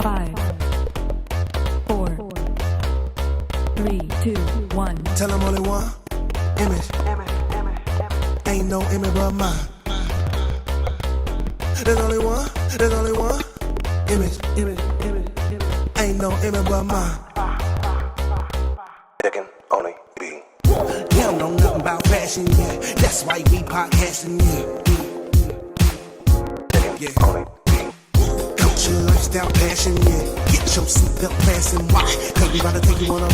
5, 4, 3, 2, 1. Tell them only one image. Ain't no image but mine. There's only one image. Ain't no image but mine. There can only be. He don't know nothing about passion, yeah. That's why we podcasting, yeah. There can only be. Culture, lifestyle, passion, yeah. Get your seatbelt fastened, why? Cause we about to take you on a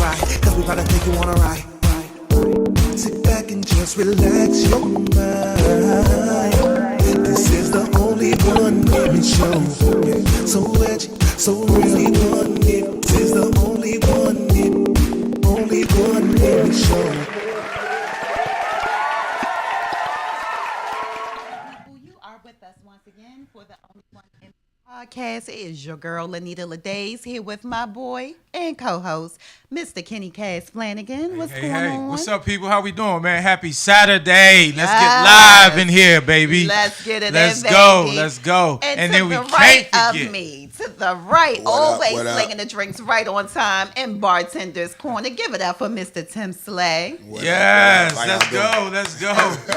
ride. Sit back and just relax your mind. This is the only one image show. So edgy, so really one it. This is the only one image show. You are with us once again for the Only One Image Podcast. It is your girl Lanita Ladays here with my boy and co-host Mr. Kenny Cass Flanagan. What's going on? What's up, people? How we doing, man? Happy Saturday. Let's get live in here, baby. Let's get it Let's in, go. baby. Let's go. And then to we the can't right forget. of me, to the right, What always up? slinging the drinks right on time in Bartender's Corner. Give it up for Mr. Tim Slay. Yes, What up? let's How go. y'all Let's go.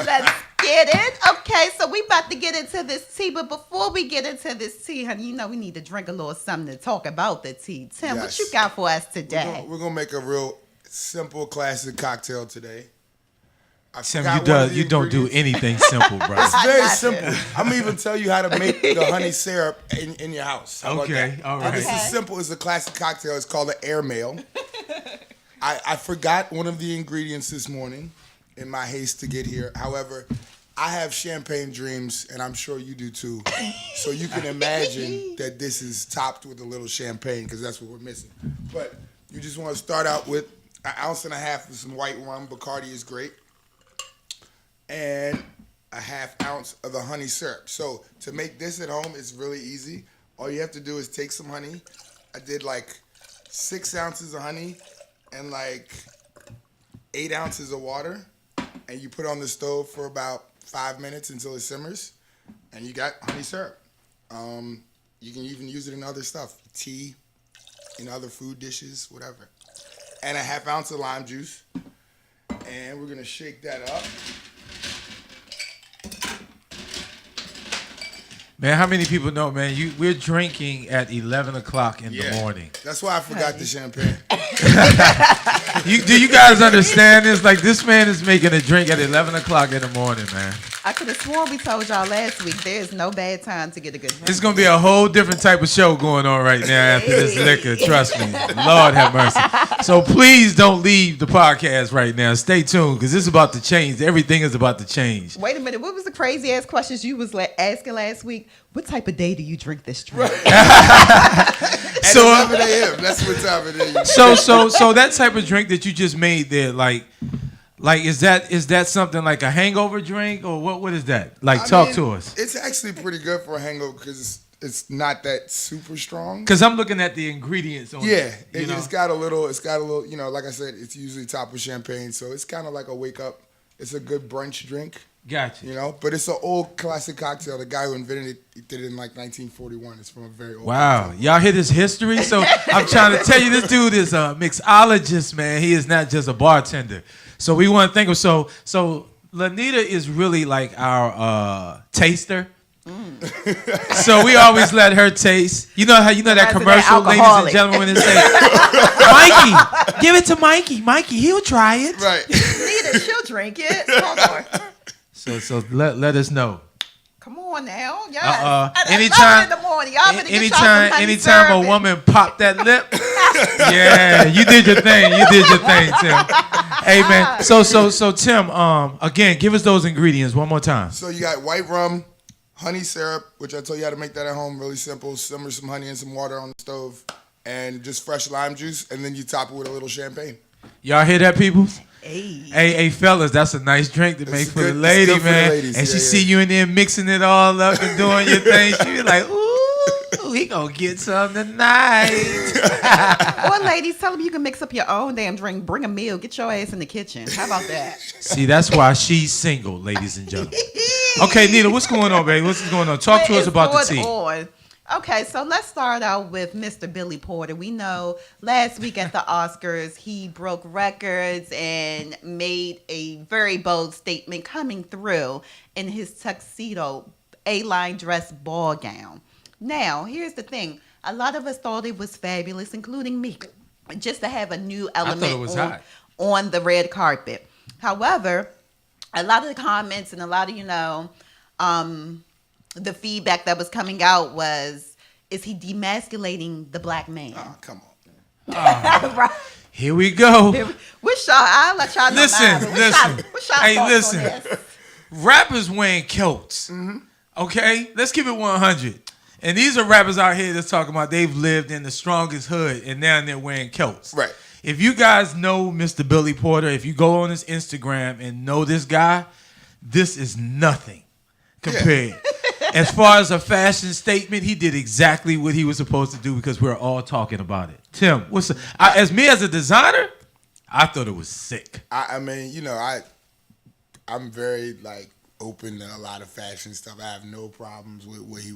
Let's get it. Okay, so we about to get into this tea, but before we get into this tea, honey, you know we need to drink a little something to talk about the tea. Tim, what Yes. you got for us today? We're gonna make a real simple, classic cocktail today. I Tim, forgot one of the you don't do ingredients. anything simple, bro. It's very Not simple. I'm gonna even tell you how to make the honey syrup in your house. How about Okay, that? all But right. This is simple. It's a classic cocktail. It's called an airmail. I forgot one of the ingredients this morning in my haste to get here. However, I have champagne dreams, and I'm sure you do too. So you can imagine that this is topped with a little champagne because that's what we're missing. But you just want to start out with an ounce and a half of some white rum. Bacardi is great. And a half ounce of the honey syrup. So to make this at home, it's really easy. All you have to do is take some honey. I did like 6 ounces of honey and like 8 ounces of water. And you put it on the stove for about 5 minutes until it simmers. And you got honey syrup. You can even use it in other stuff. Tea, in other food dishes, whatever. And a half ounce of lime juice. And we're going to shake that up. Man, how many people know, man, we're drinking at 11 o'clock in the morning. That's why I forgot the champagne. Do you guys understand this? Like, this man is making a drink at 11 o'clock in the morning, man. I could have sworn we told y'all last week there is no bad time to get a good drink. It's going to be a whole different type of show going on right now after this liquor. Trust me. Lord have mercy. So please don't leave the podcast right now. Stay tuned because this is about to change. Everything is about to change. Wait a minute. What was the crazy ass questions you was asking last week? What type of day do you drink this drink? At 11 a.m. That's what time it is. So that type of drink that you just made there, like is that something like a hangover drink or what is that? Like, talk to us. It's actually pretty good for a hangover because it's not that super strong. Because I'm looking at the ingredients on it. It's got a little, like I said, it's usually topped with champagne, so it's kind of like a wake up. It's a good brunch drink. Gotcha. But it's an old classic cocktail. The guy who invented it, he did it in like 1941. It's from a very old Wow. cocktail. Y'all hear this history? So I'm trying to tell you, this dude is a mixologist, man. He is not just a bartender. So we want to thank him. So Lanita is really like our taster. So we always let her taste. You know that commercial, ladies and gentlemen, when they say, Mikey, give it to Mikey. Mikey, he'll try it. Right. Nita, she'll drink it. Hold on. So let us know. Come on now. Yes. I love Anytime- it in the morning. Y'all better get y'all some honey Anytime syrup. a woman pop that lip, yeah, you did your thing. Tim. Hey man, so Tim, again, give us those ingredients one more time. So you got white rum, honey syrup, which I told you how to make that at home. Really simple. Simmer some honey and some water on the stove, and just fresh lime juice, and then you top it with a little champagne. Y'all hear that, people? Hey. Hey, fellas, that's a nice drink to make for the good- lady, it's good for the man. ladies, And she yeah, see yeah. you in there mixing it all up and doing your thing. She be like, ooh, he gonna get some tonight. Or ladies, tell them you can mix up your own damn drink. Bring a meal. Get your ass in the kitchen. How about that? See, that's why she's single, ladies and gentlemen. Okay, Nita, what's going on, baby? What's going on? Talk to us about the tea. Okay, so let's start out with Mr. Billy Porter. We know last week at the Oscars, he broke records and made a very bold statement coming through in his tuxedo, A-line dress ball gown. Now, here's the thing. A lot of us thought it was fabulous, including me, just to have a new element it was hot. on the red carpet. However, a lot of the comments and a lot of, the feedback that was coming out was, is he demasculating the black man? Oh, come on. Right. Here we go. What's y'all? I'll let y'all know. Listen. What's y'all Hey, thoughts listen. on this? Rappers wearing kilts. Okay? Let's keep it 100. And these are rappers out here that's talking about they've lived in the strongest hood and now they're wearing kilts. Right. If you guys know Mr. Billy Porter, if you go on his Instagram and know this guy, this is nothing compared. As far as a fashion statement, he did exactly what he was supposed to do because we're all talking about it. Tim, as a designer, I thought it was sick. I mean, I'm very open to a lot of fashion stuff. I have no problems with what he.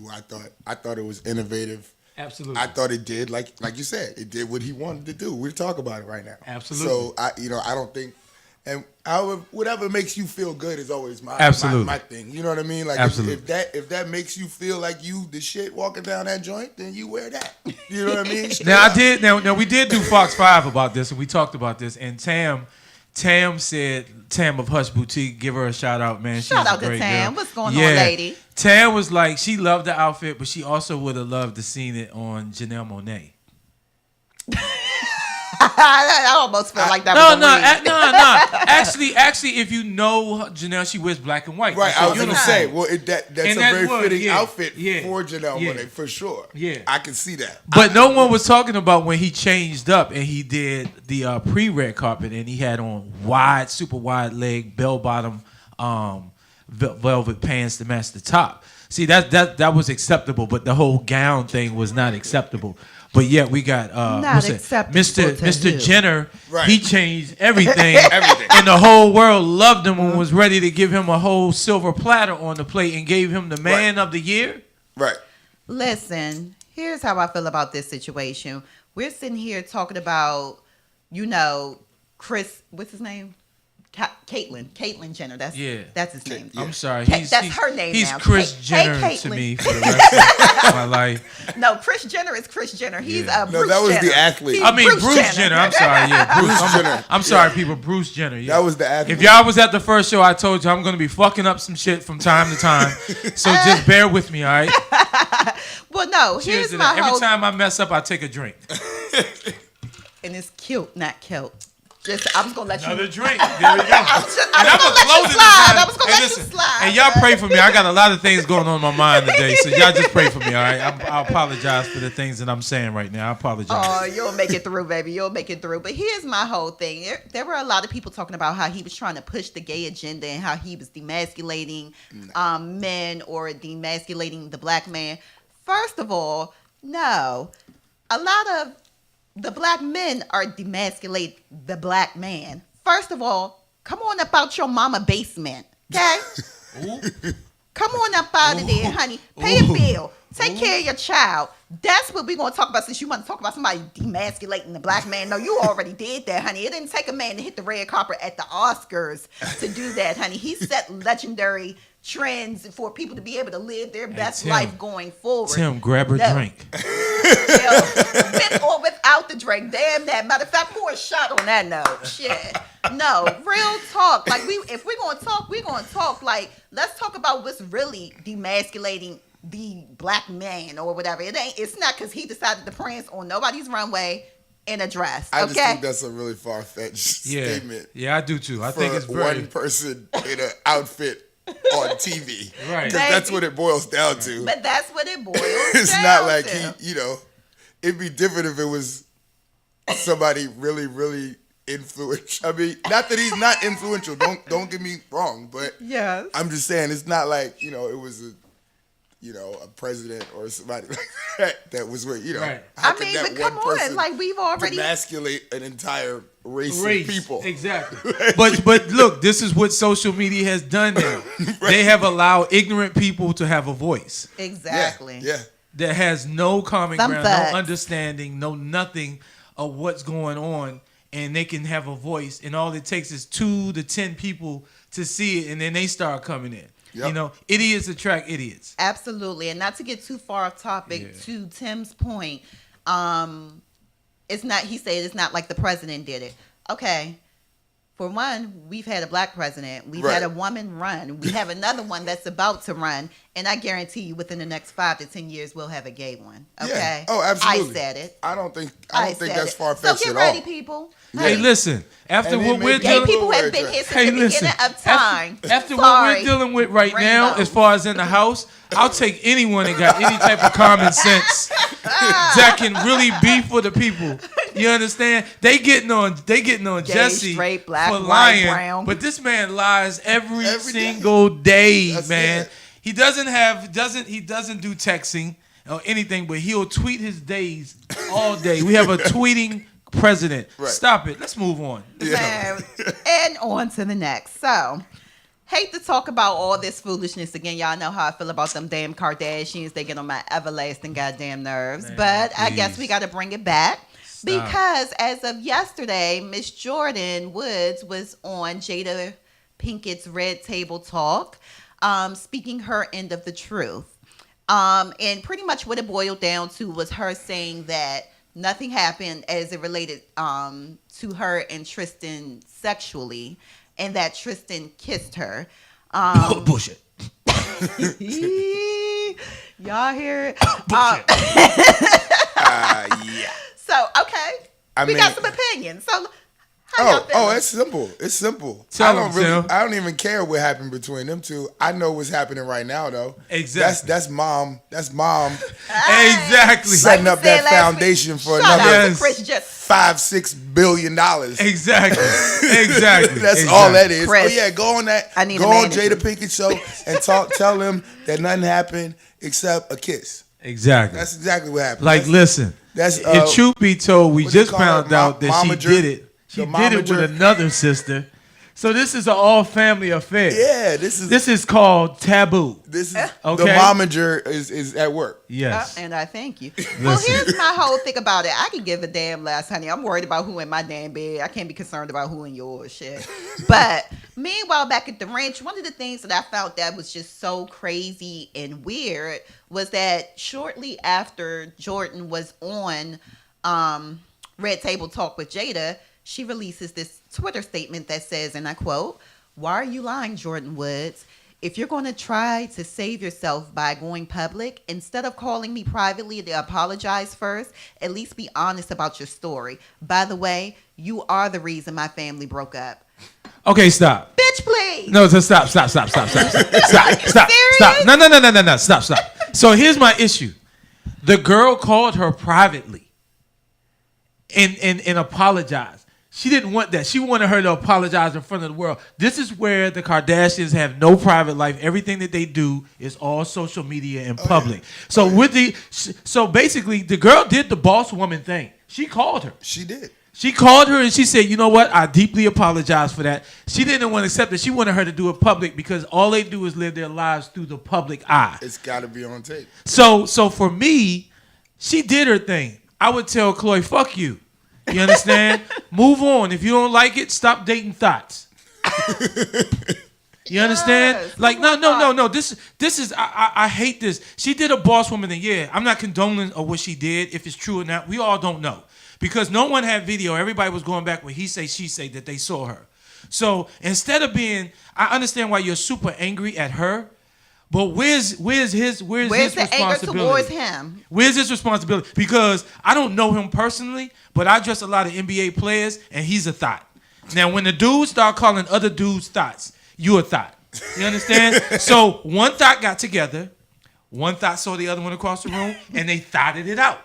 I thought it was innovative. Absolutely. I thought it did, like you said, it did what he wanted to do. We're talking about it right now. Absolutely. So I don't think, and whatever makes you feel good is always my thing. You know what I mean? Like Absolutely. if that makes you feel like you the shit walking down that joint, then you wear that. You know what I mean? Now we did do Fox 5 about this and we talked about this and Tam said, Tam of Hush Boutique, give her a shout out, man. Shout She's out a great to Tam. girl. What's going on, lady? Tam was like, she loved the outfit, but she also would have loved to seen it on Janelle Monáe. I almost feel like that was a read. Actually, if you know Janelle, she wears black and white. Right, So I was going to say, that's a very fitting outfit yeah, for Janelle yeah, Monáe, for sure. Yeah. I can see that. But no one was talking about when he changed up and he did the pre-red carpet and he had on super wide leg, bell-bottom velvet pants to match the top. See, that was acceptable, but the whole gown thing was not acceptable. But yet we got Mr. Jenner. Right. He changed everything. And the whole world loved him and was ready to give him a whole silver platter on the plate and gave him the man of the year. Right. Listen, here's how I feel about this situation. We're sitting here talking about, Chris, what's his name? Caitlyn Jenner. That's his name. I'm sorry. That's her name he's now. Chris Jenner Caitlyn. to me for the rest of my life. No, Chris Jenner is Chris Jenner. He's Bruce No, that was Jenner. the athlete. He's Bruce Jenner. I'm sorry. Yeah, Bruce Jenner. I'm sorry, people. Bruce Jenner. Yeah. That was the athlete. If y'all was at the first show, I told you I'm going to be fucking up some shit from time to time. So just bear with me, all right? Well, no. Cheers Here's to my that. whole... Every time I mess up, I take a drink. And it's cute, not kilt. I'm just gonna let Another you. drink. There we go. I was gonna let you slide. I was gonna let you slide. And y'all pray for me. I got a lot of things going on in my mind today, so y'all just pray for me, all right? I apologize for the things that I'm saying right now. I apologize. Oh, you'll make it through, baby. You'll make it through. But here's my whole thing. There were a lot of people talking about how he was trying to push the gay agenda and how he was demasculating men or demasculating the black man. First of all, no. A lot of the black men are demasculate the black man. First of all, come on up out your mama basement, okay? Come on up out of there, honey. Pay a bill. Take care of your child. That's what we're going to talk about since you want to talk about somebody demasculating the black man. No, you already did that, honey. It didn't take a man to hit the red carpet at the Oscars to do that, honey. He set legendary trends for people to be able to live their best life going forward. Tim, grab her drink. With or without the drink. Damn that. Matter of fact, pour a shot on that note. Shit. No, real talk. Like if we're gonna talk, we're gonna talk. Like, let's talk about what's really demasculating the black man or whatever. It's not because he decided to prance on nobody's runway in a dress. Okay? I just think that's a really far-fetched statement. Yeah, I do too. I think it's very... one person in an outfit on TV. Right. Because that's what it boils down to. But that's what it boils It's down not like to. it'd be different if it was somebody really, really influential. I mean, not that he's not influential. Don't get me wrong, but yes. I'm just saying it's not like, it was a president or somebody like that was where, Right. how I could mean, that but come one on, person like we've already emasculate an entire race of people. Exactly. but look, this is what social media has done now. They have allowed ignorant people to have a voice. exactly. Yeah. that has no common Some ground, facts. no understanding, no nothing of what's going on, and they can have a voice, and all it takes is 2 to 10 people to see it, and then they start coming in. Yep. You know, idiots attract idiots. Absolutely. And not to get too far off topic, Yeah. to Tim's point, it's not, he said it's not like the president did it. Okay. For one, we've had a black president. We've had Right. a woman run. We have another one that's about to run. And I guarantee you within the next 5 to 10 years, we'll have a gay one. Okay? Yeah. Oh, absolutely. I said it. I don't think said that's it. far fetched So at get ready, all. people. Hey, listen. After And what then we're maybe- Gay dealing, people have Very been true. here since hey, the listen. beginning of time. After what Sorry. we're dealing with right now, Rainbows. as far as in the house, I'll take anyone that got any type of common sense that can really be for the people. You understand? They getting on Jesse straight, black, for white, lying, brown. but this man lies every Every day. single day, That's man. it. He doesn't do texting or anything, but he'll tweet his days all day. We have a tweeting president. Right. Stop it. Let's move on. Man, and on to the next. So, hate to talk about all this foolishness again. Y'all know how I feel about them damn Kardashians. They get on my everlasting goddamn nerves. Man, but I guess please. we got to bring it back. Stop. Because as of yesterday, Miss Jordan Woods was on Jada Pinkett's Red Table Talk, speaking her end of the truth. And pretty much what it boiled down to was her saying that nothing happened as it related to her and Tristan sexually, and that Tristan kissed her. Bullshit. Y'all hear it? Yeah. So, okay. I We mean- got some opinions. So, how y'all feeling? Oh, it's simple. It's simple. Tell I 'em, don't Tim. I don't even care what happened between them two. I know what's happening right now, though. Exactly. That's mom. That's mom Exactly. setting Like up we said that last foundation week. for Shout another out to Yes. Chris just $5-6 billion. Exactly. Exactly. That's Exactly. all that is. Chris, Oh yeah, go on that. I need go a on manager. Jada Pinkett show and tell them that nothing happened except a kiss. Exactly. That's exactly what happened. Like, That's- listen. that's, if truth be told, we what do you just call found it? out that she Momager? did it. She The did it momager? with another sister. So this is an all family affair. Yeah, this This is called taboo. is Okay. the momager is at work. Yes. and I thank you. Well, Listen. here's my whole thing about it. I can give a damn less, honey. I'm worried about who in my damn bed. I can't be concerned about who in yours, shit. But meanwhile, back at the ranch, one of the things that I found that was just so crazy and weird was that shortly after Jordan was on Red Table Talk with Jada, she releases this Twitter statement that says, and I quote, "Why are you lying, Jordan Woods? If you're going to try to save yourself by going public, instead of calling me privately to apologize first, at least be honest about your story. By the way, you are the reason my family broke up." Okay, stop. Bitch, please. No, so stop. Stop. Are you Stop. serious? No. Stop. So here's my issue. The girl called her privately and apologized. She didn't want that. She wanted her to apologize in front of the world. This is where the Kardashians have no private life. Everything that they do is all social media and public. So so basically, the girl did the boss woman thing. She called her. She did. She called her and she said, "You know what? I deeply apologize for that." She didn't want to accept it. She wanted her to do it public because all they do is live their lives through the public eye. It's got to be on tape. So for me, she did her thing. I would tell Chloe, "Fuck you." You understand? Move on. If you don't like it, stop dating thoughts. You understand? Yes. Like, no. This is I hate this. She did a boss woman thing. Yeah, I'm not condoning of what she did, if it's true or not. We all don't know. Because no one had video. Everybody was going back with he say, she say that they saw her. So instead of being, I understand why you're super angry at her, but where's his Where's his the anger responsibility? towards him? Where's his responsibility? Because I don't know him personally, but I dress a lot of NBA players, and he's a thought. Now, when the dudes start calling other dudes thoughts, you a thought. You understand? So one thought got together, one thought saw the other one across the room, and they thoughted it out.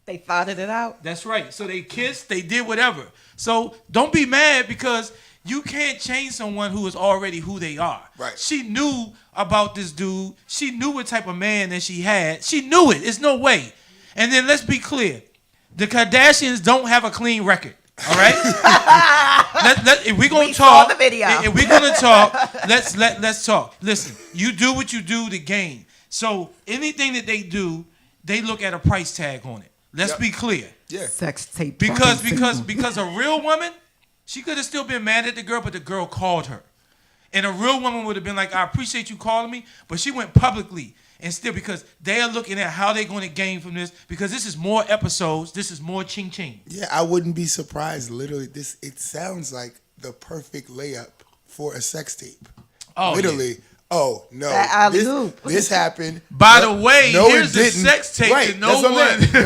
They thought it out. That's right. So they kissed, they did whatever. So don't be mad because you can't change someone who is already who they are. Right. She knew about this dude. She knew what type of man that she had. She knew it. There's no way. And then let's be clear. The Kardashians don't have a clean record. All right? If we're going We to talk. saw the video. If we're going to talk, let's talk. Listen, you do what you do to gain. So anything that they do, they look at a price tag on it. Let's Yep. be clear. Yeah. Sex tape. Because a real woman, she could have still been mad at the girl, but the girl called her. And a real woman would have been like, I appreciate you calling me, but she went publicly. And still, because they are looking at how they're going to gain from this, because this is more episodes, this is more ching ching. Yeah, I wouldn't be surprised. Literally, it sounds like the perfect layup for a sex tape. Oh, literally. yeah. Oh no! That alley-oop. This happened. By the way, no, here's it a didn't. sex tape right, that no that's what I'm one. saying.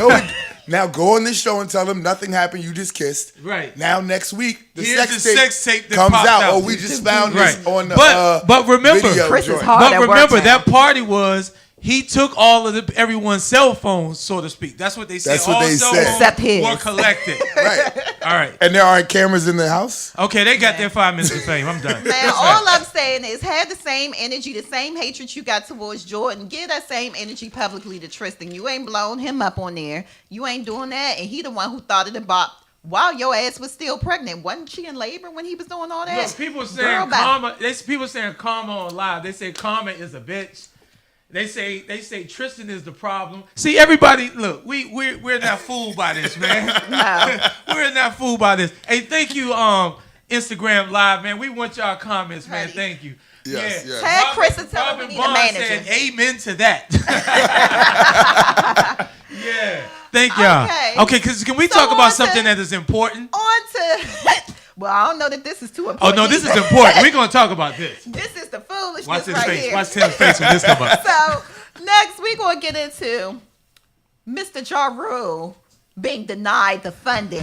No, now go on this show and tell them nothing happened. You just kissed. Right. Now next week the Here's sex the sex tape that comes popped out. out. Oh, we just found Right. this on the But remember, video Chris is joint. hard. But at work remember, now. that party was he took all of everyone's cell phones, so to speak. That's what they said. That's what all they cell said. phones Except his. were collected. Right. All right. And there aren't cameras in the house. Okay, they got their 5 minutes of fame. I'm done. Man, all I'm saying is have the same energy, the same hatred you got towards Jordan. Give that same energy publicly to Tristan. You ain't blowing him up on there. You ain't doing that. And he the one who thought of the bop while your ass was still pregnant. Wasn't she in labor when he was doing all that? Look, people saying Girl, bye. karma. People saying karma on live. They say karma is a bitch. They say Tristan is the problem. See, everybody, look, we're not fooled by this, man. No. We're not fooled by this. Hey, thank you, Instagram Live, man. We want y'all comments, man. Honey. Thank you. Yes, yes. Tag Chris and tell him we Robin need a Bond manager. said amen to that. Yeah. Thank y'all. Okay, because can we So talk on about to- something that is important? On to well, I don't know that this is too Oh, important. no, this is either. important. We're going to talk about this. This is the foolishness Watch his right face. here. Watch Tim's face when this comes up. So next we're gonna get into Mr. Ja Rule being denied the funding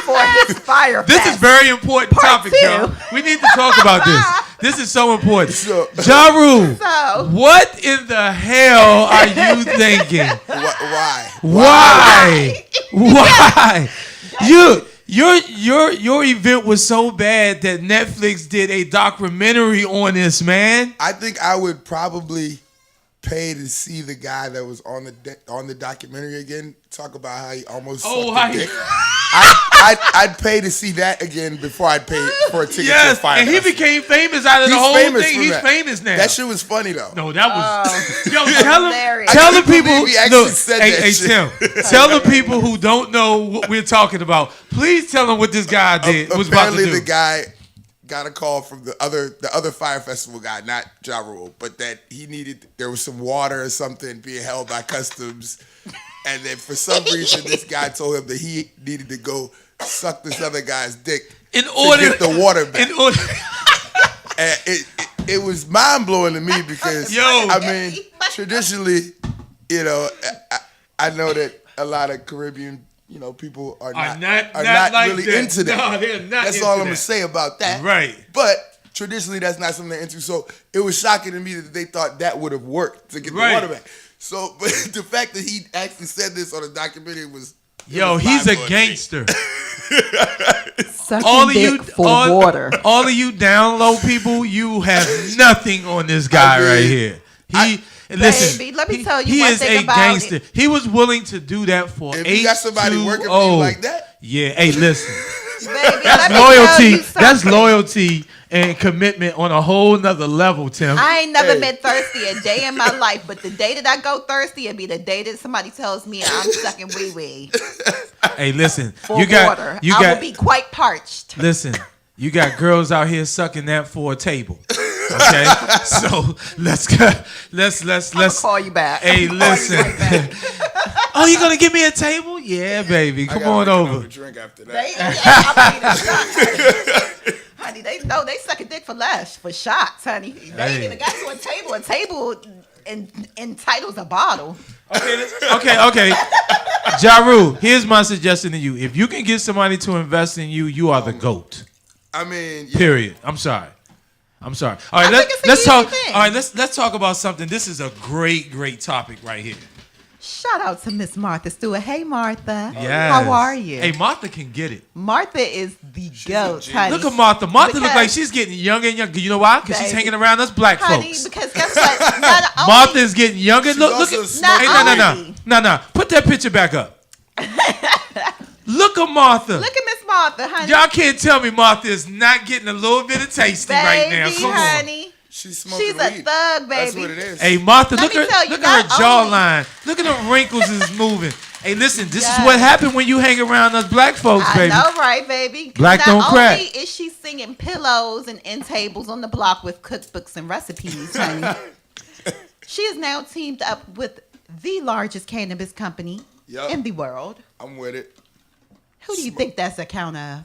for his fire. This is very important Part topic, 2. y'all. We need to talk about this. This is so important. So- Ja Rule, So what in the hell are you thinking? Why? Why? Why? Your event was so bad that Netflix did a documentary on this, man. I think I would probably pay to see the guy that was on the documentary again talk about how he almost sucked a dick. I'd pay to see that again before I'd pay for a ticket to a Yes, fire and he festival. became famous out of the He's whole famous thing. from He's that. famous now. That shit was funny though. No, that was. Oh. Yo, tell Hilarious. tell I the can't people. believe he actually Look, said hey, that hey shit. Tim, tell the people who don't know what we're talking about. Please tell them what this guy did. Was about to Apparently do. the guy got a call from the other fire festival guy, not Ja Rule, but that there was some water or something being held by customs, and then for some reason this guy told him that he needed to go suck this other guy's dick in to order get the water back. In order. And it was mind blowing to me because Yo. I mean traditionally, I know that a lot of Caribbean people are not not like really that. into that. No, they're not That's into all I'm that. gonna say about that. Right. But traditionally, that's not something they're into. So it was shocking to me that they thought that would have worked to get the Right. water back. So, but the fact that he actually said this on a documentary was Yo, he's a gangster. Sucking All of you, dick for water. all of you down low people, you have nothing on this guy I mean, right here. Listen, Baby, let me tell you he one is thing a about gangster. it. He was willing to do that for If 820. you got somebody working for you like that, Yeah, hey, listen. Baby, let That's me tell loyalty. you That's something. loyalty and commitment on a whole nother level, Tim. I ain't never Hey. been thirsty a day in my life, but the day that I go thirsty, it'll be the day that somebody tells me I'm sucking wee wee Hey, listen. for You got water. you I got will be quite parched. listen. You got girls out here sucking that for a table. Okay? So let's I'm gonna call you back. Hey, I'm gonna call you listen. right back. Oh, you gonna give me a table? Yeah, baby. Come on over. Drink after that. They, I mean, honey, they know they suck a dick for less, for shots, honey. They Hey. ain't even got to a table. A table entitles a bottle. Okay. Ja Rule, here's my suggestion to you. If you can get somebody to invest in you, you are the GOAT. I mean, yeah. Period. I'm sorry. All right, I think it's an let's easy talk. thing. All right, let's talk about something. This is a great topic right here. Shout out to Miss Martha Stewart. Hey, Martha. Yes. How are you? Hey, Martha can get it. Martha is the GOAT, genius. honey. Look at Martha. Martha look Because- like she's getting younger and younger. You know why? Because she's Baby. hanging around us black Honey, folks. because guess what? Not only, Martha is getting younger. She's Look also at. smart. Hey, no. Put that picture back up. Look at Martha. Look at Miss Martha, honey. Y'all can't tell me Martha is not getting a little bit of tasty right now. Baby, Come on. honey. She's smoking She's a weed. thug, baby. That's what it is. Hey, Martha, Let look me tell at you, look at her not jawline. Look at them wrinkles is moving. Hey, listen, this Yes. is what happened when you hang around us black folks, I baby. know, right, baby? Black don't Not crack. only is she singing pillows and end tables on the block with cookbooks and recipes, honey, she is now teamed up with the largest cannabis company Yup. in the world. I'm with it. Who do you think that's account of?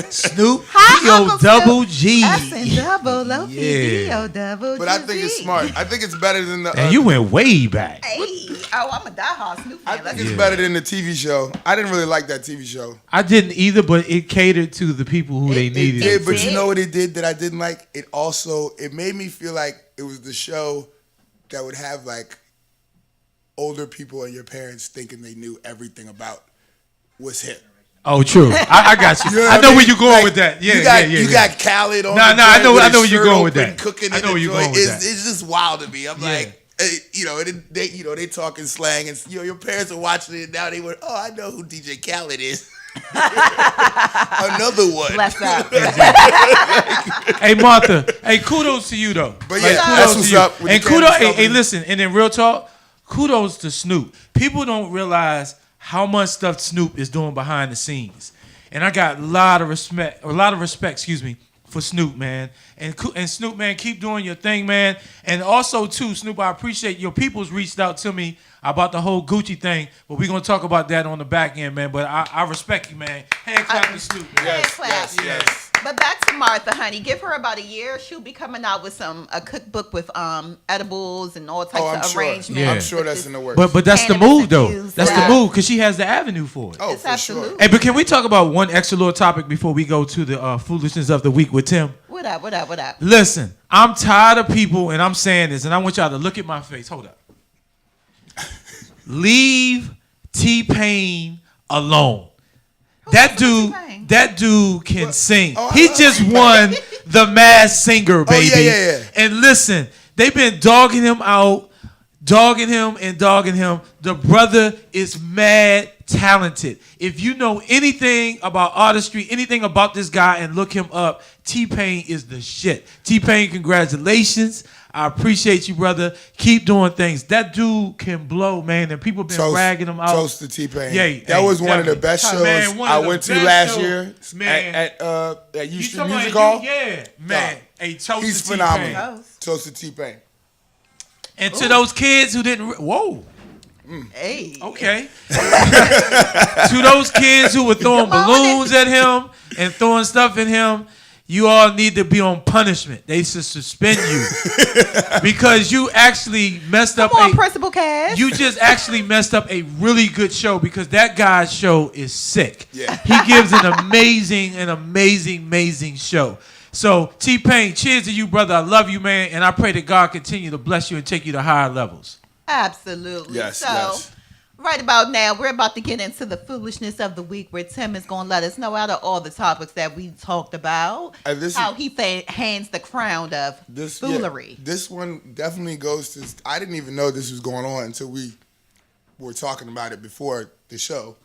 Snoop, Hi, P.O. Uncle double Snoop. G. S and double O P D Yeah. O double G. But I think it's smart. I think it's better than the. And you went way back. Hey, I'm a diehard Snoop I fan. think Let's it's better than the TV show. I didn't really like that TV show. I didn't either, but it catered to the people who they It needed. Yeah, did. but you know what it did that I didn't like? It made me feel like it was the show that would have like older people and your parents thinking they knew everything about what's hip. Oh, true. I got you. You know I what know mean? where you're going Like, with that. Yeah, you got, yeah. You got Khaled on. Nah, the nah, I joint know- with I his know where you're shirt going with open, that. Cooking I in know the where you're joint. going with It's, that. it's just wild to me. I'm Yeah. like, they talking slang, and your parents are watching it now. They went, oh, I know who DJ Khaled is. Another one. Bless up. Hey, Martha. Hey, kudos to you though. But Like, yeah, kudos that's to what's you. up with And the kudos. cannabis Hey, company. listen. And then real talk. Kudos to Snoop. People don't realize how much stuff Snoop is doing behind the scenes. And I got a lot of respect, excuse me, for Snoop, man. And Snoop, man, keep doing your thing, man. And also, too, Snoop, I appreciate your people's reached out to me about the whole Gucci thing, but we're going to talk about that on the back end, man. But I respect you, man. Hand clap to Snoop, man. Hand Yes, clap. yes, yes. But back to Martha, honey. Give her about a year. She'll be coming out with a cookbook with edibles and all types Oh, I'm of sure. arrangements. Yeah. I'm sure that's in the works. But that's the Cannabis move, though. infused, That's yeah. the move, because she has the avenue for it. oh, It's for absolute. sure. Hey, but can we talk about one extra little topic before we go to the foolishness of the week with Tim? What up? What up? What up? Listen, I'm tired of people, and I'm saying this, and I want y'all to look at my face. Hold up. Leave T-Pain alone. T-Pain? That dude can sing. Oh, I He love just T-Pain. won the Masked Singer, baby. yeah. And listen, they've been dogging him out, dogging him. The brother is mad talented. If you know anything about artistry, anything about this guy, and look him up, T-Pain is the shit. T-Pain, congratulations. I appreciate you, brother. Keep doing things. That dude can blow, man, and people been ragging him out. Toast to T-Pain. Yeah, that hey, was one of the definitely. best shows Man, one of I the went to best last shows. year Man. at U You Street talking Music about Hall. yeah, man. Dog. Hey, toast He's to phenomenal. T-Pain. Toast to T-Pain. And to those kids who didn't, whoa, Hey. okay. To those kids who were throwing Come on. balloons at him and throwing stuff at him, you all need to be on punishment. They should suspend you because you actually messed up. Come on, Principal Cash. You just actually messed up a really good show because that guy's show is sick. Yeah. He gives an amazing show. So, T-Pain, cheers to you, brother. I love you, man. And I pray that God continue to bless you and take you to higher levels. Absolutely. Yes, So, yes. right about now, we're about to get into the foolishness of the week where Tim is going to let us know out of all the topics that we talked about, And this how is- he hands the crown of This foolery. Yeah, this one definitely goes to. I didn't even know this was going on until we were talking about it before the show.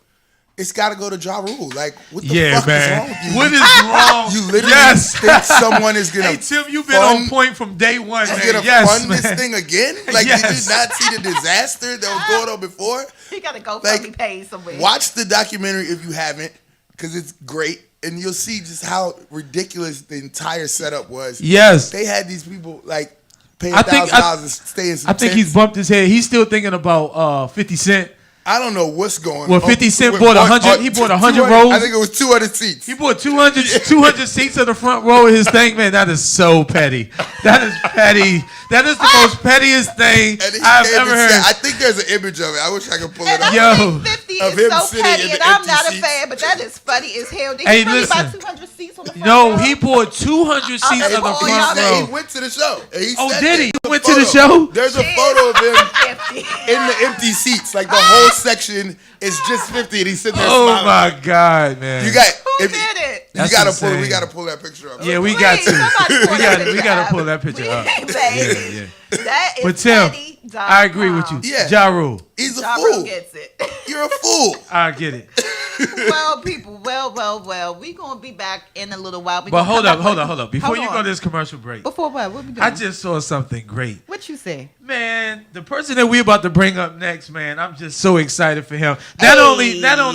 It's got to go to Ja Rule. Like, what the Yeah, fuck is wrong man. with you? What is wrong? You literally Yes. think someone is gonna? Hey, Tim, you've been fund- on point from day one, Is man. gonna Yes, fund man. this thing again? Like, Yes. did you not see the disaster that was going on before? He got to go Like, me pay somewhere. Watch the documentary if you haven't, because it's great, and you'll see just how ridiculous the entire setup was. Yes. They had these people like pay I think- $1,000 to stay in some I think tents. he's bumped his head. He's still thinking about 50 Cent. I don't know what's going on. Well, 50 Cent With bought one- 100 he bought 100 200 rows. I think it was 200 seats. He bought 200 seats in the front row of his thing, man. That is so petty. That is petty. That is the most pettiest thing And he I've came ever and heard. said, I think there's an image of it. I wish I could pull it And up. I Yo. think 50 Of is him so sitting petty, in and the I'm empty not a seats. fan, but that is funny as hell. Did Hey, he really buy listen. 200 seats on the front No, row? he bought 200 seats Hey, of the boy, He y'all front said he row. went to the show. And he Oh, said did that. he? There's a Went to the photo. show? There's a photo of him 50. in the empty seats. Like the whole section is just 50, and he's sitting there Oh smiling. my God, man. You got Who if, did it? You That's gotta insane. pull. We gotta pull that picture up. Yeah, we Please, got to. somebody pull We that got. We picture got to up. pull that picture up. Baby. Yeah. That is But Tim, petty.com. I agree with you. Yeah. Ja Rule. He's a Ja fool. Rule gets it. You're a fool. I get it. Well, people, well. We gonna be back in a little while. But hold up. Before Hold you on. go to this commercial break, Before what? What we doing? I just saw something great. What you say? Man, the person that we're about to bring up next, man, I'm just so excited for him. Not only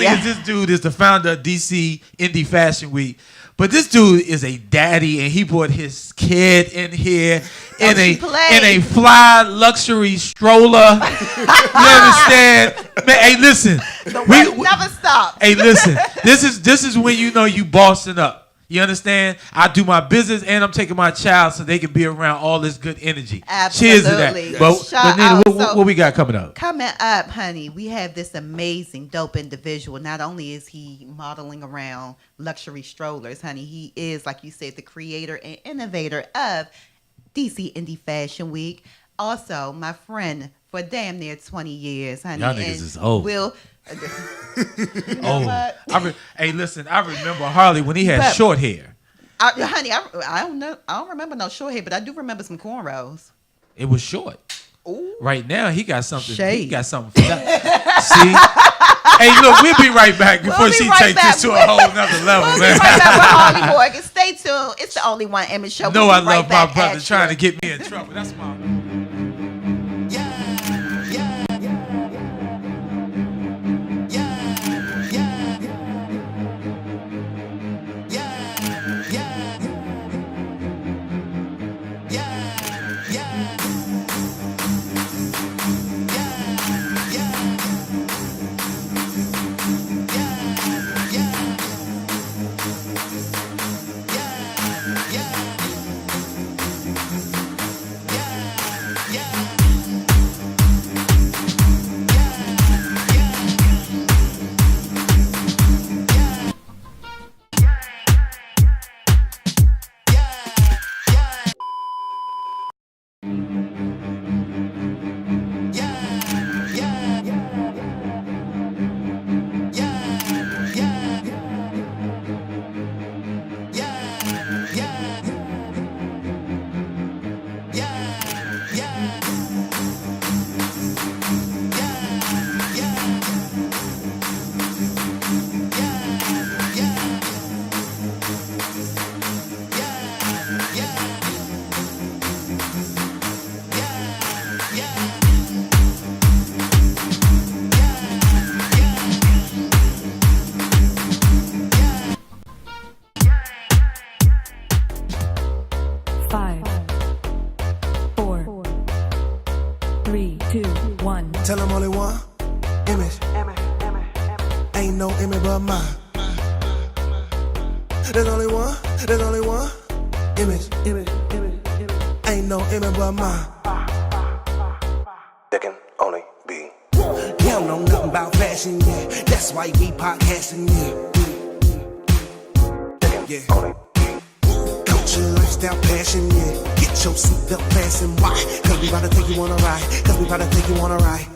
is this dude is the founder of DC Indie Fashion Week, but this dude is a daddy, and he brought his kid in here in a fly luxury stroller. You understand? Man, hey, listen. The work never stops. Hey, listen. This is when you know you bossing up. You understand? I do my business and I'm taking my child so they can be around all this good energy. Absolutely. Cheers to that. Yes. But Nina, what we got coming up? Coming up, honey, we have this amazing, dope individual. Not only is he modeling around luxury strollers, honey, he is, like you said, the creator and innovator of DC Indie Fashion Week. Also, my friend for damn near 20 years, honey. Y'all niggas is old. You know what? Hey, listen, I remember Harley when he had short hair. Honey, I don't know. I don't remember no short hair, but I do remember some cornrows. It was short. Ooh. Right now, he got something. Shade. He got something for that. See? Hey, look, we'll be right back before she takes this to a whole nother level, We'll man. be right back with Harley Morgan. Stay tuned. It's the only one image show. No, We'll I be right love my back brother at trying you. to get me in trouble. That's my. Five, 4, 3, 2, 1. Tell them only one image. Ain't no image but mine. There's only one image. Ain't no image but mine. There can only be. You don't know nothing about fashion, yeah. That's why we podcasting, yeah. Yeah. Culture, lifestyle, passion, yeah. Get your seatbelt fastened. Why? Cause we about to take you on a ride.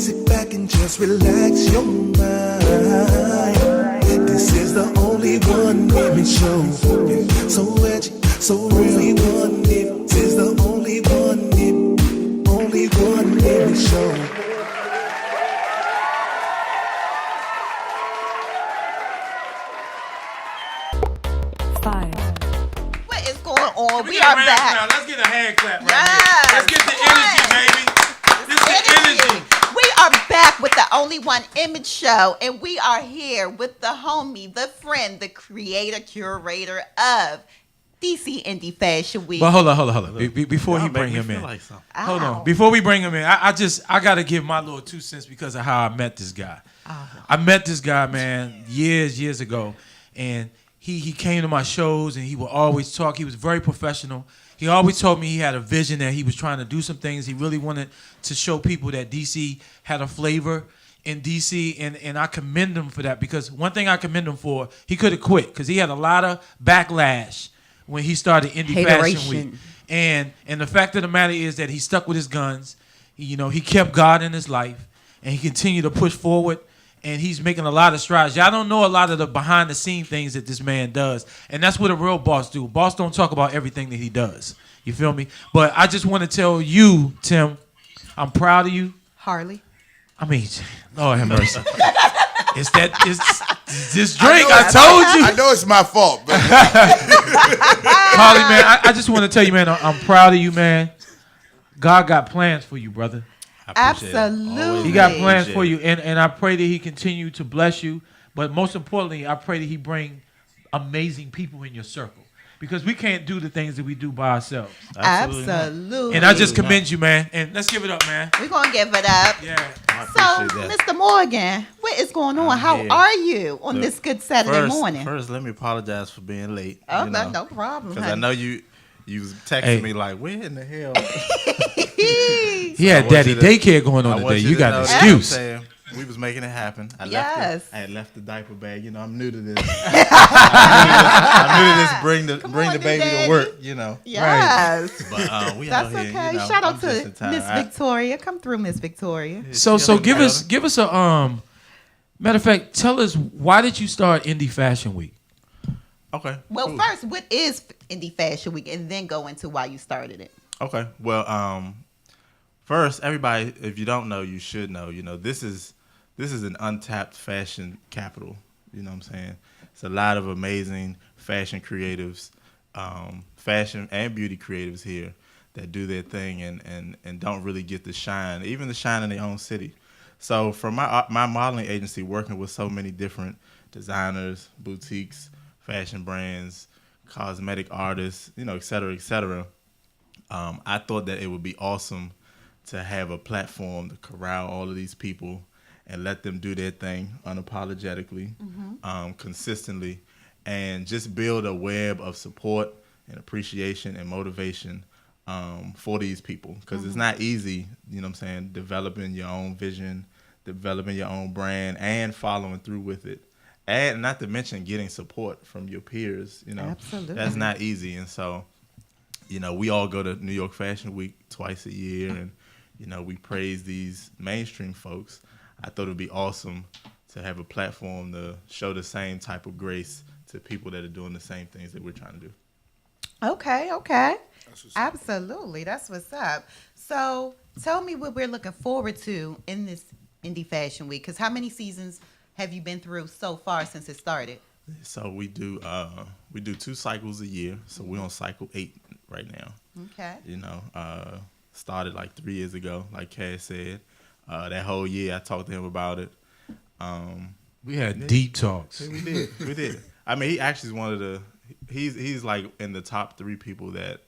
Sit back and just relax your mind. This is the only one image show. So edgy, so real. This is the only one image show. Five, What is going on? We get a are round back. now. Let's get a hand clap right Yes. here. Let's get the energy, baby. This is the energy. We are back with the Only One Image Show, and we are here with the homie, the friend, the creator, curator of DC Indie Fashion Week. But hold on. Before you bring him in. Hold on. Before we bring him in, I got to give my little 2 cents because of how I met this guy. I met this guy, man, years ago, and he came to my shows and he would always talk. He was very professional. He always told me he had a vision that he was trying to do some things. He really wanted to show people that DC had a flavor in DC, and I commend him for that because one thing I commend him for, he could have quit because he had a lot of backlash when he started Indie Fashion Week. And the fact of the matter is that he stuck with his guns. He kept God in his life, and he continued to push forward. And he's making a lot of strides. Y'all don't know a lot of the behind-the-scene things that this man does. And that's what a real boss do. Boss don't talk about everything that he does. You feel me? But I just want to tell you, Tim, I'm proud of you. Harley. I mean, Lord have mercy. It's this drink. I told you. I know it's my fault, but Harley, man, I just want to tell you, man, I'm proud of you, man. God got plans for you, brother. Absolutely. He got plans for you, and I pray that he continue to bless you. But most importantly, I pray that he bring amazing people in your circle, because we can't do the things that we do by ourselves. Absolutely. And I just commend you, man. And let's give it up, man. We're going to give it up. Yeah. So, Mr. Morgan, what is going on? How here. are you on this good Saturday morning? First, let me apologize for being late. Oh, no problem. Because I know you was texting me like, where in the hell? He had daddy daycare going on today. You got an excuse. We was making it happen. I had left the diaper bag. I'm new to this. I'm new to this. Bring the baby to work. Yes. But we That's out here. okay. Shout out to Miss Victoria. Come through, Miss Victoria. So give us a matter of fact. Tell us, why did you start Indie Fashion Week? Okay. Well, cool. first, what is Indie Fashion Week, and then go into why you started it. Okay. Well, first, everybody, if you don't know, you should know. This is an untapped fashion capital. You know what I'm saying? It's a lot of amazing fashion creatives, fashion and beauty creatives here that do their thing and don't really get the shine, even the shine in their own city. So from my modeling agency, working with so many different designers, boutiques, fashion brands, cosmetic artists, et cetera, et cetera, I thought that it would be awesome to have a platform to corral all of these people and let them do their thing unapologetically, consistently, and just build a web of support and appreciation and motivation for these people. Because it's not easy, developing your own vision, developing your own brand, and following through with it. And not to mention getting support from your peers, Absolutely. That's not easy. And so, we all go to New York Fashion Week twice a year, and, we praise these mainstream folks. I thought it would be awesome to have a platform to show the same type of grace to people that are doing the same things that we're trying to do. Okay. Absolutely. That's what's up. So tell me what we're looking forward to in this Indie Fashion Week, because how many seasons have you been through so far since it started? So we do 2 cycles a year. So we're on cycle 8 right now. Okay. Started like 3 years ago, like Cass said. That whole year I talked to him about it. We had deep talks. We did. I mean, he actually is one of the. He's like in the top 3 people that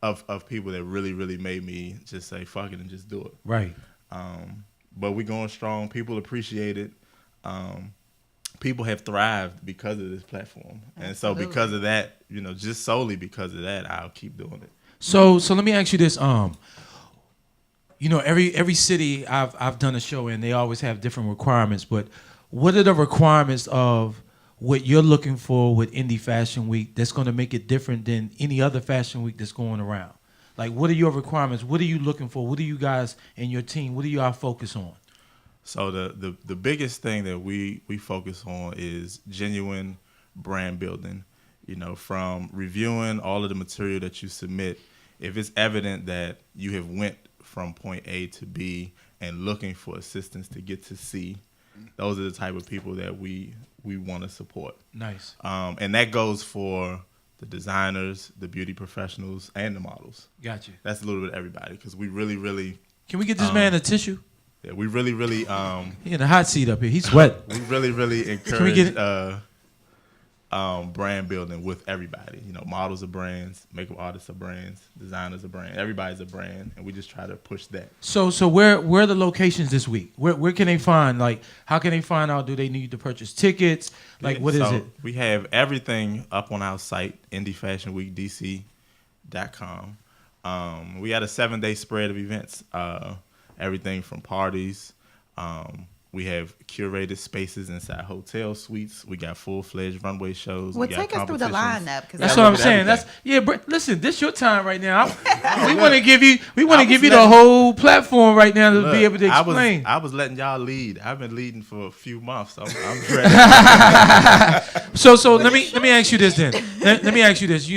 of people that really, really made me just say fuck it and just do it. Right. But we're going strong. People appreciate it. People have thrived because of this platform. Absolutely. And so because of that, just solely because of that, I'll keep doing it. So let me ask you this. Every city I've done a show in, they always have different requirements. But what are the requirements of what you're looking for with Indie Fashion Week that's going to make it different than any other fashion week that's going around? Like, what are your requirements? What are you looking for? What do you guys and your team, what do y'all focus on? So the biggest thing that we focus on is genuine brand building. From reviewing all of the material that you submit, if it's evident that you have went from point A to B and looking for assistance to get to C, those are the type of people that we want to support. Nice. And that goes for the designers, the beauty professionals, and the models. Gotcha. That's a little bit of everybody, because we really, really... Can we get this man a tissue? Yeah, we really, really... He in the hot seat up here. He's sweating. We really, really encourage brand building with everybody. Models are brands, makeup artists are brands, designers are brands. Everybody's a brand, and we just try to push that. So where are the locations this week? Where can they find? Like, how can they find out? Do they need to purchase tickets? Like, what is it? We have everything up on our site, indiefashionweekdc.com. We had a 7-day spread of events. Everything from parties. We have curated spaces inside hotel suites. We got full-fledged runway shows. Well, we got take us through the lineup. That's what I'm saying. Listen, this your time right now. We want to give you the whole platform right now to be able to explain. I was letting y'all lead. I've been leading for a few months, so I'm ready. So let me ask you this then. Let me ask you this.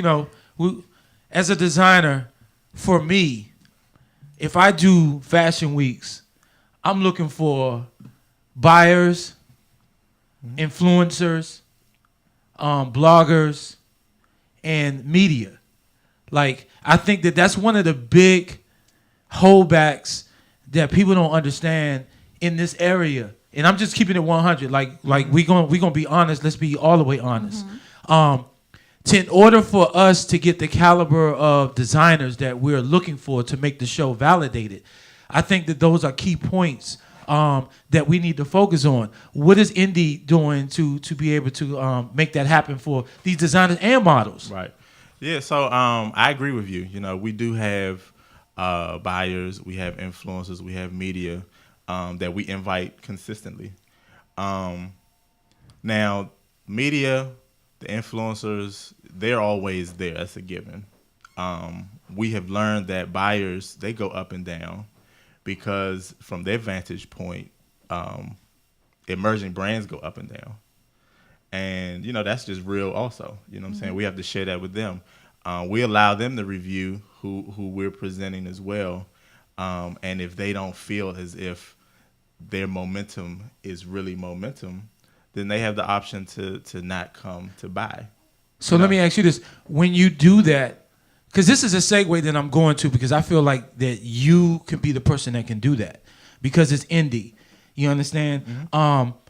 As a designer, for me, if I do fashion weeks, I'm looking for buyers, influencers, bloggers, and media. Like, I think that that's one of the big holdbacks that people don't understand in this area. And I'm just keeping it 100. Like we gonna be honest. Let's be all the way honest. In order for us to get the caliber of designers that we're looking for to make the show validated, I think that those are key points that we need to focus on. What is Indie doing to be able to make that happen for these designers and models? Right. Yeah. So I agree with you. You know, we do have buyers, we have influencers, we have media that we invite consistently. Now, media, the influencers, they're always there. That's a given. We have learned that buyers, they go up and down because from their vantage point, emerging brands go up and down. And, you know, that's just real also. You know what I'm saying? We have to share that with them. We allow them to review who we're presenting as well. And if they don't feel as if their momentum is really momentum, then they have the option to not come to buy. So let me ask you this. When you do that, because this is a segue that I'm going to, because I feel like that you can be the person that can do that because it's indie. You understand?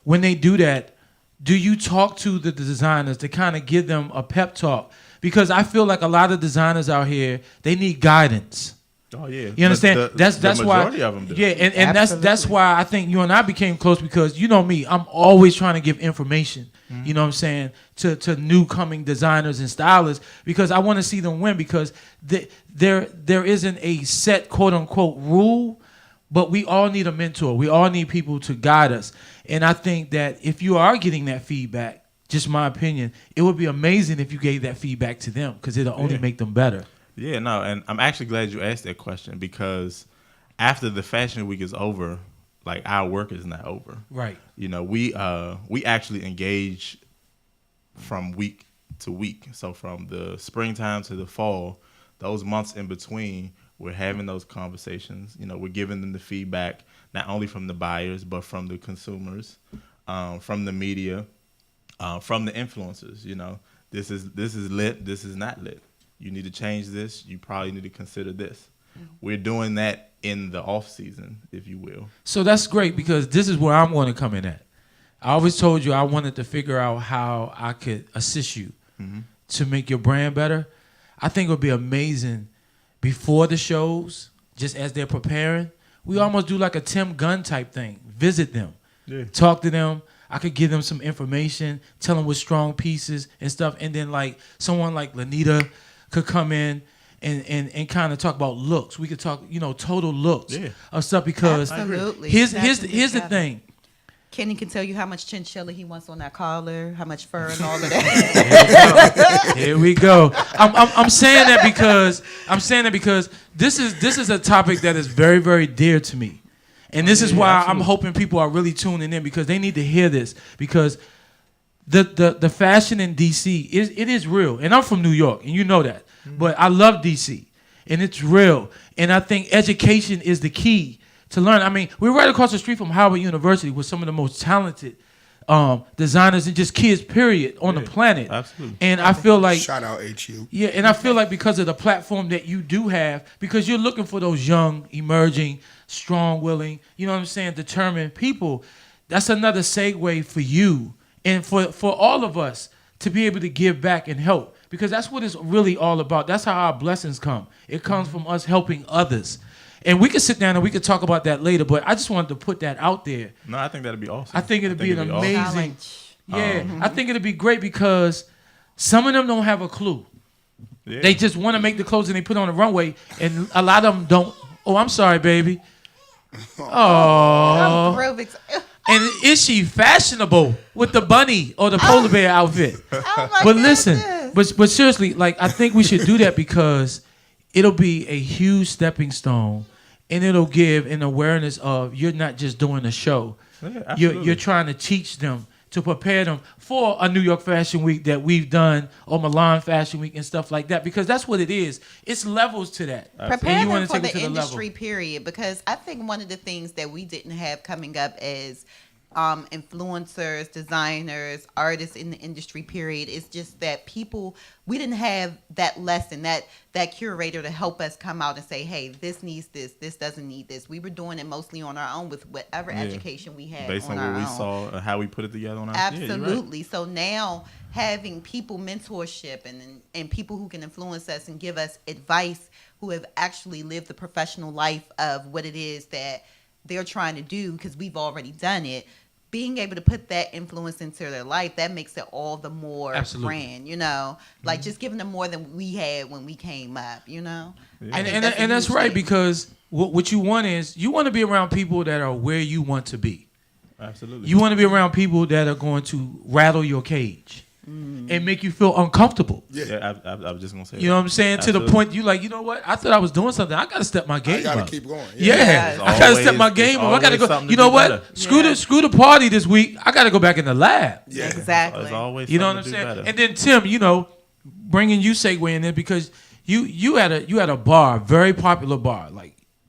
When they do that, do you talk to the designers to kind of give them a pep talk? Because I feel like a lot of designers out here, they need guidance. Oh yeah, you understand? The that's why. Majority of them do. Yeah, and that's why I think you and I became close, because you know me, I'm always trying to give information. You know what I'm saying, to new coming designers and stylists, because I want to see them win. Because there isn't a set quote unquote rule, but we all need a mentor. We all need people to guide us. And I think that if you are getting that feedback, just my opinion, it would be amazing if you gave that feedback to them, because it'll only make them better. Yeah, no, and I'm actually glad you asked that question, because after the fashion week is over, like, our work is not over. Right. You know, we actually engage from week to week. So from the springtime to the fall, those months in between, we're having those conversations. You know, we're giving them the feedback, not only from the buyers, but from the consumers, from the media, from the influencers. You know, this is lit, this is not lit. You need to change this. You probably need to consider this. We're doing that in the off season, if you will. So that's great, because this is where I'm going to come in at. I always told you I wanted to figure out how I could assist you to make your brand better. I think it would be amazing before the shows, just as they're preparing, we almost do like a Tim Gunn type thing. Visit them, talk to them. I could give them some information, tell them with strong pieces and stuff, and then like someone like Lanita could come in and kind of talk about looks. We could talk, you know, total looks of stuff, because Absolutely. here's the thing. Kenny can tell you how much chinchilla he wants on that collar, how much fur and all of that. Here we go. I'm saying that because this is a topic that is very, very dear to me. And this is why I'm hoping people are really tuning in, because they need to hear this, because the fashion in DC it is real. And I'm from New York, and you know that. But I love DC, and it's real. And I think education is the key to learn. I mean, we're right across the street from Howard University with some of the most talented designers and just kids, period, on the planet. Absolutely. And I feel like, Shout out HU. yeah, and I feel like because of the platform that you do have, because you're looking for those young, emerging, strong, willing, you know what I'm saying, determined people, that's another segue for you and for all of us to be able to give back and help, because that's what it's really all about. That's how our blessings come. It comes from us helping others. And we could sit down and we could talk about that later, but I just wanted to put that out there. No, I think that'd be awesome. I think it'd be an amazing, Challenge. I think it'd be great, because some of them don't have a clue. Yeah. They just want to make the clothes and they put on the runway, and a lot of them don't. Oh, I'm sorry, baby. Oh. Aerobics. And is she fashionable with the bunny or the polar bear outfit? Oh my But listen, goodness. but seriously, like, I think we should do that, because it'll be a huge stepping stone, and it'll give an awareness of you're not just doing a show. Yeah, You're trying to teach them, to prepare them for a New York Fashion Week that we've done, or Milan Fashion Week and stuff like that, because that's what it is. It's levels to that. And Prepare you wanna them for take it the to the industry, level. period. Because I think one of the things that we didn't have coming up as influencers, designers, artists in the industry, period. It's just that we didn't have that lesson, that curator to help us come out and say, hey, this needs this doesn't need this. We were doing it mostly on our own with whatever education we had based on our what we own. saw, how we put it together on our Absolutely. So now having people mentorship and people who can influence us and give us advice, who have actually lived the professional life of what it is that they're trying to do, because we've already done it, being able to put that influence into their life, that makes it all the more Absolutely. brand, like just giving them more than we had when we came up, And I think a that's huge right, thing. because what you want is, you want to be around people that are where you want to be. Absolutely. You want to be around people that are going to rattle your cage and make you feel uncomfortable. Yeah, I was just gonna say. You know what I'm saying? To the Absolutely. point you like, you know what? I thought I was doing something. I got to step my game I gotta up. keep going. Yeah, There's I got to step my always- game there's up. I got to always go. something to You know do what? better. Screw the party this week. I got to go back in the lab. Yeah. Exactly. There's always You know what I'm something to do saying? better. And then Tim, bringing you segue in there, because you had a bar, very popular bar,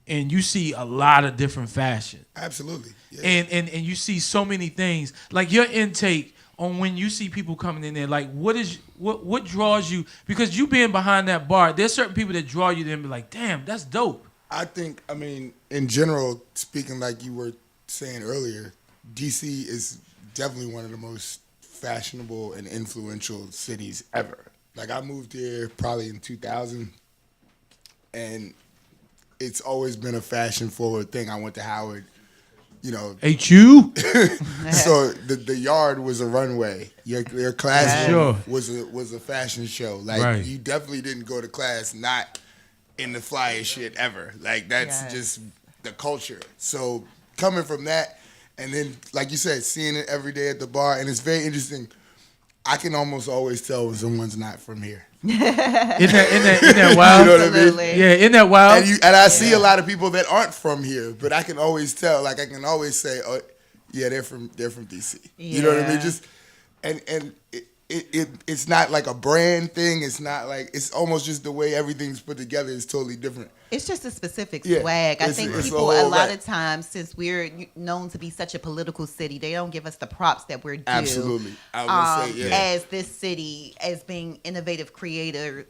and you see a lot of different fashion, Absolutely. Yeah. and you see so many things. Like your intake on when you see people coming in there, like what draws you? Because you being behind that bar, there's certain people that draw you there and be like, damn, that's dope. I think, in general, speaking like you were saying earlier, DC is definitely one of the most fashionable and influential cities ever. Like, I moved here probably in 2000, and it's always been a fashion-forward thing. I went to Howard, HU? so the yard was a runway. Your classroom Sure. was a fashion show. Like, Right. you definitely didn't go to class not in the flyest shit ever. Like, that's Yes. just the culture. So coming from that, and then like you said, seeing it every day at the bar, and it's very interesting. I can almost always tell when someone's not from here. Isn't that wild? You know what I mean? Absolutely. Yeah, isn't that wild? And I see a lot of people that aren't from here, but I can always tell. Like, I can always say, "Oh, yeah, they're from DC." You know what I mean? Yeah. Just and it's not like a brand thing. It's not like, it's almost just the way everything's put together is totally different. It's just a specific Yeah, swag. I it's- think it's a people, a whole lot right. of times, since we're known to be such a political city, they don't give us the props that we're due. Absolutely, I was gonna say, yeah. As this city, as being innovative creators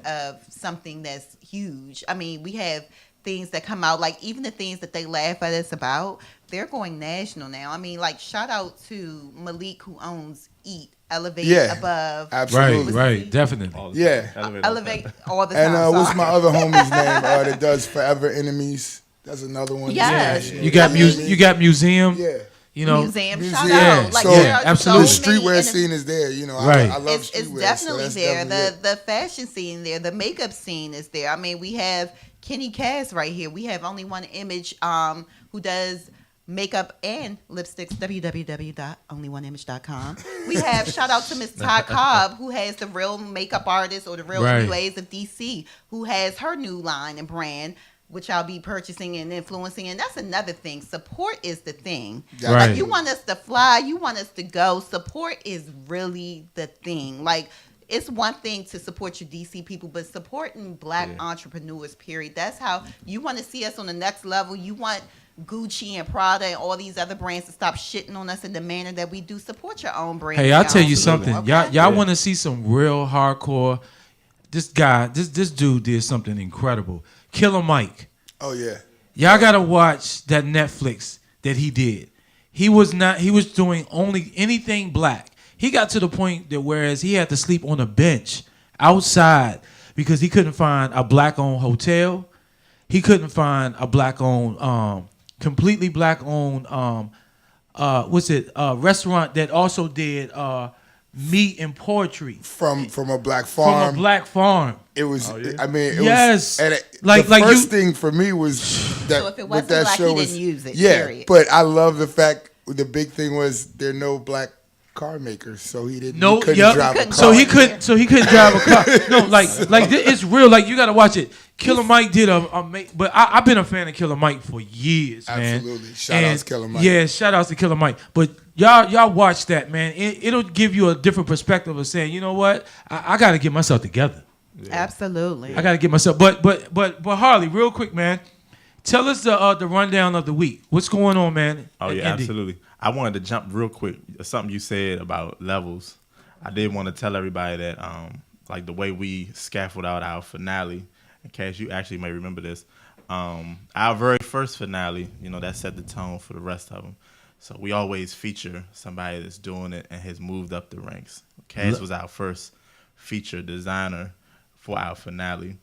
of something that's huge. I mean, we have things that come out, like even the things that they laugh at us about, they're going national now. I mean, like, shout out to Malik, who owns Eat, Elevate Yeah, Above. absolutely. Right, definitely. All the Yeah. time. Elevate all the time. And what's sorry. my other homie's name that does Forever Enemies? That's another one. Yes. Yeah. You got I mean- you got museum. Yeah. Museum, shout Museum. out. Like, So, there are absolutely. The so many streetwear inno- scene is there. Right. I love it's streetwear. definitely so that's there. definitely it. The fashion scene there, the makeup scene is there. I mean, we have Kenny Cass right here. We have Only One Image, who does makeup and lipsticks. www.onlyoneimage.com. We have shout out to Miss Todd Cobb, who has the real makeup artist or the real Right. MUAs of DC, who has her new line and brand, which I'll be purchasing and influencing. And that's another thing. Support is the thing. Right. Like, you want us to fly, you want us to go. Support is really the thing. Like, it's one thing to support your DC people, but supporting black entrepreneurs, period. That's how you want to see us on the next level. You want Gucci and Prada and all these other brands to stop shitting on us in the manner that we do. Support your own brand. Hey, I'll your tell own you people, something. okay? Y'all Yeah. want to see some real hardcore. This guy, this dude did something incredible. Killer Mike. Oh yeah. Y'all gotta watch that Netflix that he did. He was doing only anything black. He got to the point that whereas he had to sleep on a bench outside because he couldn't find a black-owned hotel. He couldn't find a black-owned, completely black-owned, restaurant that also did meat and poetry From a black farm. from a black farm. It was. Oh, yeah? I mean, it Yes. was. And Like- the like first you- thing for me was that So if it with wasn't that black, show he was didn't use it, yeah. period. But I love the fact the big thing was there are no black car makers, so he didn't. No, he couldn't yep. drive a car. So he couldn't drive a car. No, it's real. Like, you got to watch it. Killer Mike did but I've been a fan of Killer Mike for years, man. Absolutely. Shout outs Killer Mike. Yeah, shout outs to Killer Mike. But y'all watch that, man. It'll give you a different perspective of saying, you know what, I got to get myself together. Absolutely. I got to get myself. But Harley, real quick, man. Tell us the rundown of the week. What's going on, man? Oh in yeah, Indy? absolutely. I wanted to jump real quick. Something you said about levels. I did want to tell everybody that like the way we scaffold out our finale. And Cash, you actually may remember this. Our very first finale, that set the tone for the rest of them. So we always feature somebody that's doing it and has moved up the ranks. Cash was our first feature designer for our finale.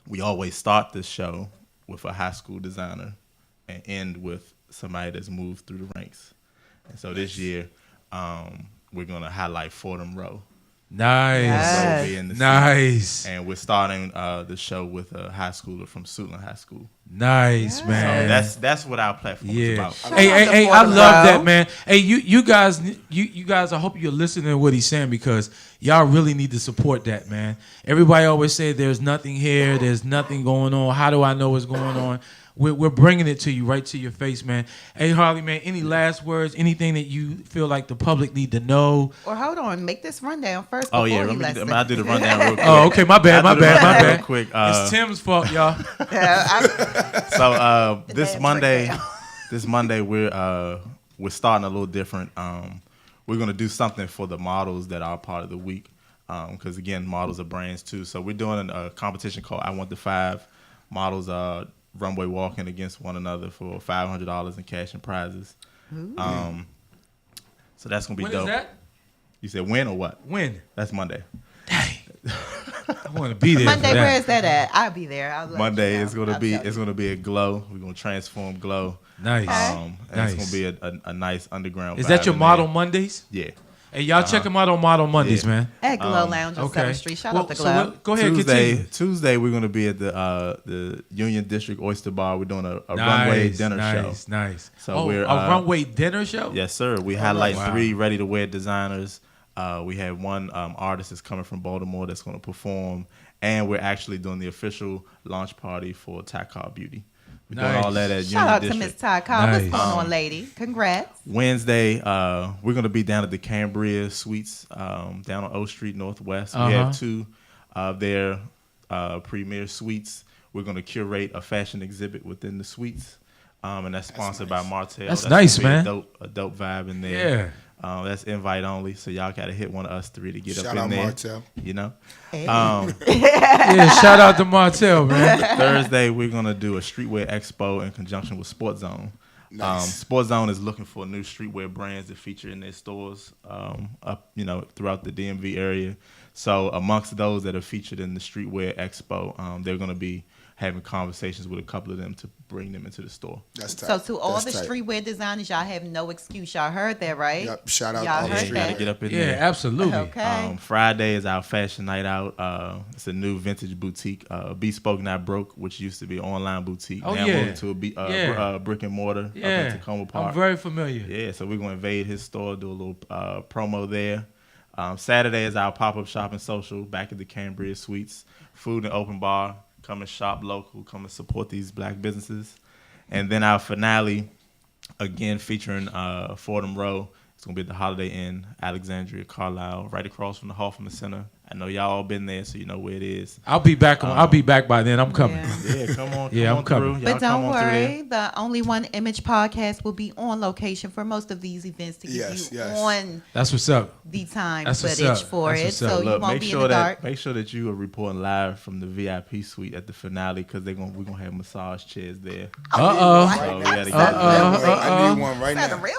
We always start the show with a high school designer and end with somebody that's moved through the ranks. And so this year, we're going to highlight Fordham Rowe. Nice. Yes. Rowe being the Nice. And we're starting the show with a high schooler from Suitland High School. Nice, So man. that's what our platform is Yeah. about. Hey, out I to love Fordham. that, man. Hey, you guys, I hope you're listening to what he's saying because y'all really need to support that, man. Everybody always say there's nothing here, there's nothing going on. How do I know what's going on? We're bringing it to you right to your face, man. Hey, Harley, man, any last words, anything that you feel like the public need to know? Or hold on, make this rundown first. Oh yeah, before you remember, lesson. I'll do the rundown real quick. Oh, okay, my bad. I'll do the rundown real quick. It's Tim's fault, y'all. So The this dance Monday, breakdown. we're starting a little different. We're gonna do something for the models that are part of the week, because again, models are brands too. So we're doing a competition called "I Want the 5." Models are runway walking against one another for $500 in cash and prizes. So that's gonna be When dope. is that? You said when or what? When? That's Monday. Dang. I want to be there. Monday, for that. where is that at? I'll be there. I'll let Monday you know. is gonna I'll be tell you. it's gonna be a glow. We're gonna transform glow. Nice. And Nice. it's gonna be a nice underground. Is vibe that your in Model there. Mondays? Yeah. Hey, y'all check them out on Model Mondays, Yeah. man. At Glow Lounge on Okay. 7th Street. Shout Well, out to so Glow. go ahead, continue. Tuesday we're gonna be at the Union District Oyster Bar. We're doing a runway dinner show. Nice. So we're, a runway dinner show? Yes, sir. We highlight wow. 3 ready-to-wear designers. We have one artist that's coming from Baltimore that's going to perform, and we're actually doing the official launch party for Ty Cobb Beauty. We're doing all that at Shout Union out to District. Miss Ty Cobb. What's Nice. going on, lady? Congrats. Wednesday, we're going to be down at the Cambria Suites down on O Street Northwest. We Uh-huh. have 2 of their premier suites. We're going to curate a fashion exhibit within the suites, and that's sponsored by Martell. That's nice, gonna be man. A dope vibe in there. Yeah. That's invite only, so y'all got to hit one of us 3 to get Shout up in out there. Martell. You know. Yeah, shout out to Martell, man. Thursday, we're going to do a streetwear expo in conjunction with Sports Zone. Nice. Sports Zone is looking for new streetwear brands to feature in their stores up, throughout the DMV area. So amongst those that are featured in the streetwear expo, they're going to be having conversations with a couple of them to bring them into the store. That's tight. So to all That's the tight. streetwear designers, y'all have no excuse. Y'all heard that, right? Yep. Shout out Y'all to all the heard You got to that. get up in Yeah, there. absolutely. Okay. Friday is our fashion night out. It's a new vintage boutique, Bespoke Not Broke, which used to be an online boutique. Oh, now yeah. moved to a Yeah. brick and mortar up Yeah. in Tacoma Park. I'm very familiar. Yeah, so we're going to invade his store, do a little promo there. Saturday is our pop-up shop and social back at the Cambria Suites. Food and open bar. Come and shop local. Come and support these black businesses. And then our finale, again featuring Fordham Rowe. It's going to be at the Holiday Inn, Alexandria, Carlisle, right across from the Hoffman Center. I know y'all all been there, so you know where it is. I'll be back by then. I'm coming. Yeah. Yeah, come on. Yeah, I'm on coming. through. Y'all But come don't on through there. worry, the Only One Image podcast will be on location for most of these events to give Yes, you yes. on That's what's up. the time That's what's footage up. for That's it, what's up. so you Look, won't make be sure in the that dark. make sure that you are reporting live from the VIP suite at the finale because we're gonna have massage chairs there. So we gotta get I need one right That's now. a real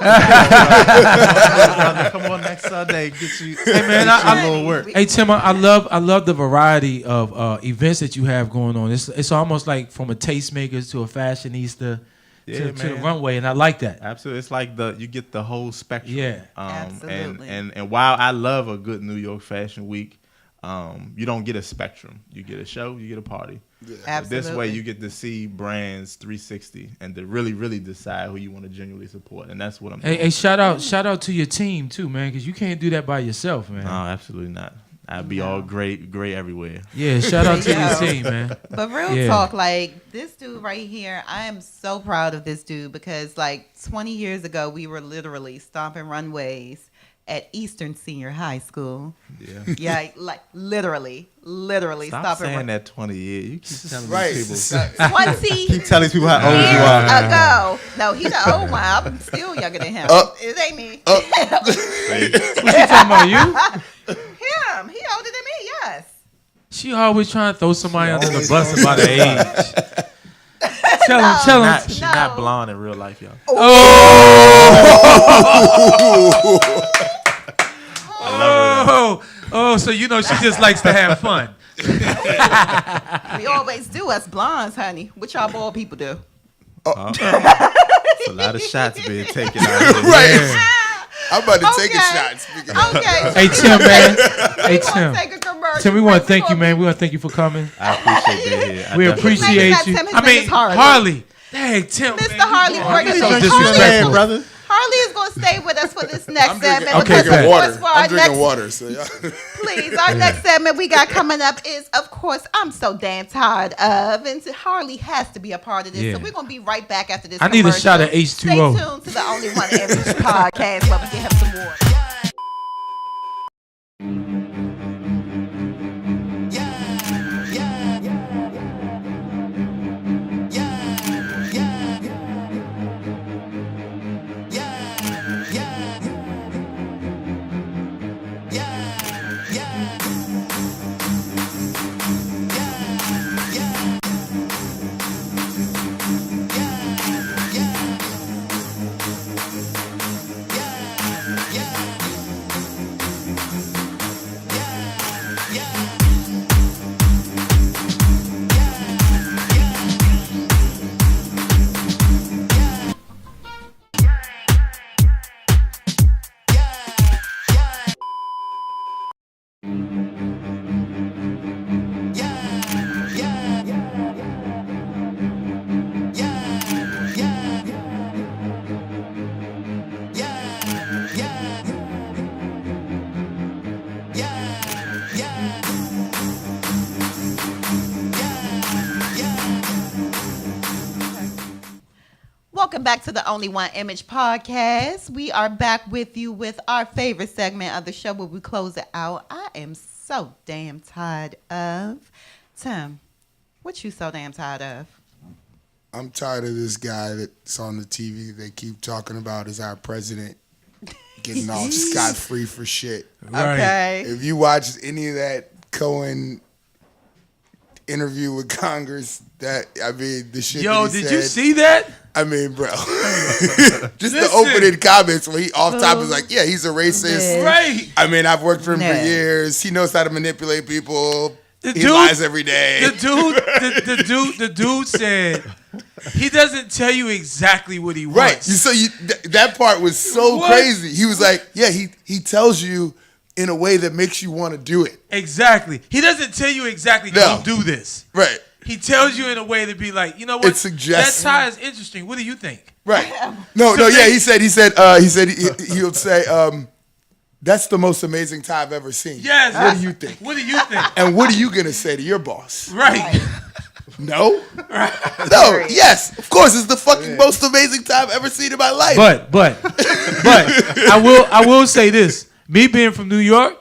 Come on next Sunday, get you. Hey man, get you I a little work. Hey Tim, I love the variety of events that you have going on. It's almost like from a tastemakers to a fashionista Yeah, to the man. runway, and I like that. Absolutely, it's like you get the whole spectrum. Yeah. Absolutely. And while I love a good New York Fashion Week, you don't get a spectrum. You get a show, you get a party. Absolutely. This way, you get to see brands 360 and to really, really decide who you want to genuinely support, and that's what I'm doing. Hey, shout out to your team too, man, because you can't do that by yourself, man. No, absolutely not. I'd be all gray everywhere. Yeah, shout out to your Yeah. team, man. But real Yeah. talk, like this dude right here, I am so proud of this dude because like 20 years ago, we were literally stomping runways at Eastern Senior High School. Yeah. Yeah, like literally. Stop it saying right- that 20 years. You keep telling Right. these people. 20 Keep telling people how old you years are. ago. No, he's the old one. I'm still younger than him. It ain't me. What you talking about? You? Him. He older than me. Yes. She always trying to throw somebody under the bus about her age. Tell him. She's No. not blonde in real life, y'all. Oh, so you know she just likes to have fun. We always do, us blondes, honey. What y'all bald people do? It's a lot of shots being taken out here. Right. I'm about to take a Okay. shot. Speaking of Okay. Hey Tim, man. Hey We gonna Tim. take a commercial Tim, we want break. to thank you, gonna man. We want to thank you for coming. I appreciate being here. We definitely appreciate not you. Tim, his I name mean, is Harley. Harley. Dang, Tim. Mr. man, Harley, you we're so gonna- disrespectful. brother. Harley is going to stay with us for this next I'm drinking, segment. I'm because, drinking of course, water. for our I'm drinking next- water. So y'all. Please, our next segment we got coming up is, of course, I'm so damn tired of, and Harley has to be a part of this. Yeah. So we're going to be right back after this I need a commercial. shot of H2O. Stay tuned to the Only One Image podcast where we can have some water. Welcome back to the Only One Image podcast. We are back with you with our favorite segment of the show where we close it out. I am so damn tired of. Tim, what you so damn tired of? I'm tired of this guy that's on the TV. They keep talking about as our president getting off scot free for shit. Right. Okay. If you watch any of that Cohen interview with Congress, the shit. Yo, that he did said, you see that? I mean, bro, just the Listen. opening comments where he off top is like, yeah, he's a racist. Yeah. Right. I mean, I've worked for him for Yeah. years. He knows how to manipulate people. The He dude- lies every day. The dude said he doesn't tell you exactly what he Right. wants. That part was so What? crazy. He was like, yeah, he tells you in a way that makes you want to do it. Exactly. He doesn't tell you exactly No. don't do this. Right. He tells you in a way to be like, you know what? It suggests- that tie is interesting. What do you think? Right. No, yeah, he said he'll say, that's the most amazing tie I've ever seen. Yes. What do you think? What do you think? And what are you gonna say to your boss? Right. No? No, yes. Of course, it's the fucking most amazing tie I've ever seen in my life. But I will say this. Me being from New York,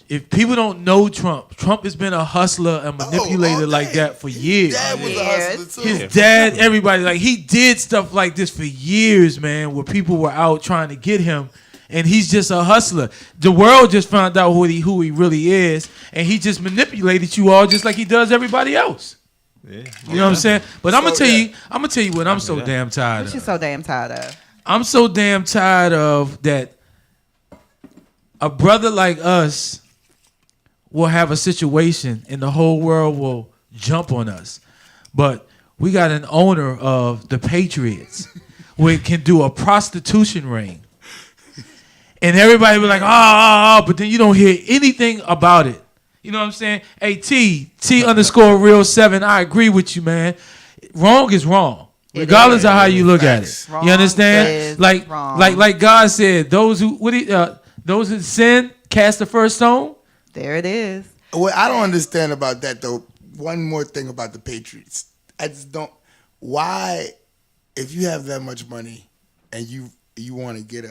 if people don't know Trump has been a hustler and manipulator all like day. that for years. Dad was a Yes. hustler too. His dad, everybody, like he did stuff like this for years, man, where people were out trying to get him, and he's just a hustler. The world just found out who he really is, and he just manipulated you all just like he does everybody else. Yeah. You know what I'm saying? But I'm gonna So, tell yeah. you, I'm gonna tell you what I'm so damn tired What you of. so damn tired of? I'm so damn tired of that. A brother like us will have a situation, and the whole world will jump on us. But we got an owner of the Patriots where it can do a prostitution ring. And everybody be like, but then you don't hear anything about it. You know what I'm saying? Hey, T_real7, I agree with you, man. Wrong is wrong. Regardless of how you look at it. Facts. Wrong You understand? is Like wrong. like God said, those who sin cast the first stone. There it is. What I don't understand about that though, one more thing about the Patriots. I just don't. Why, if you have that much money and you want to get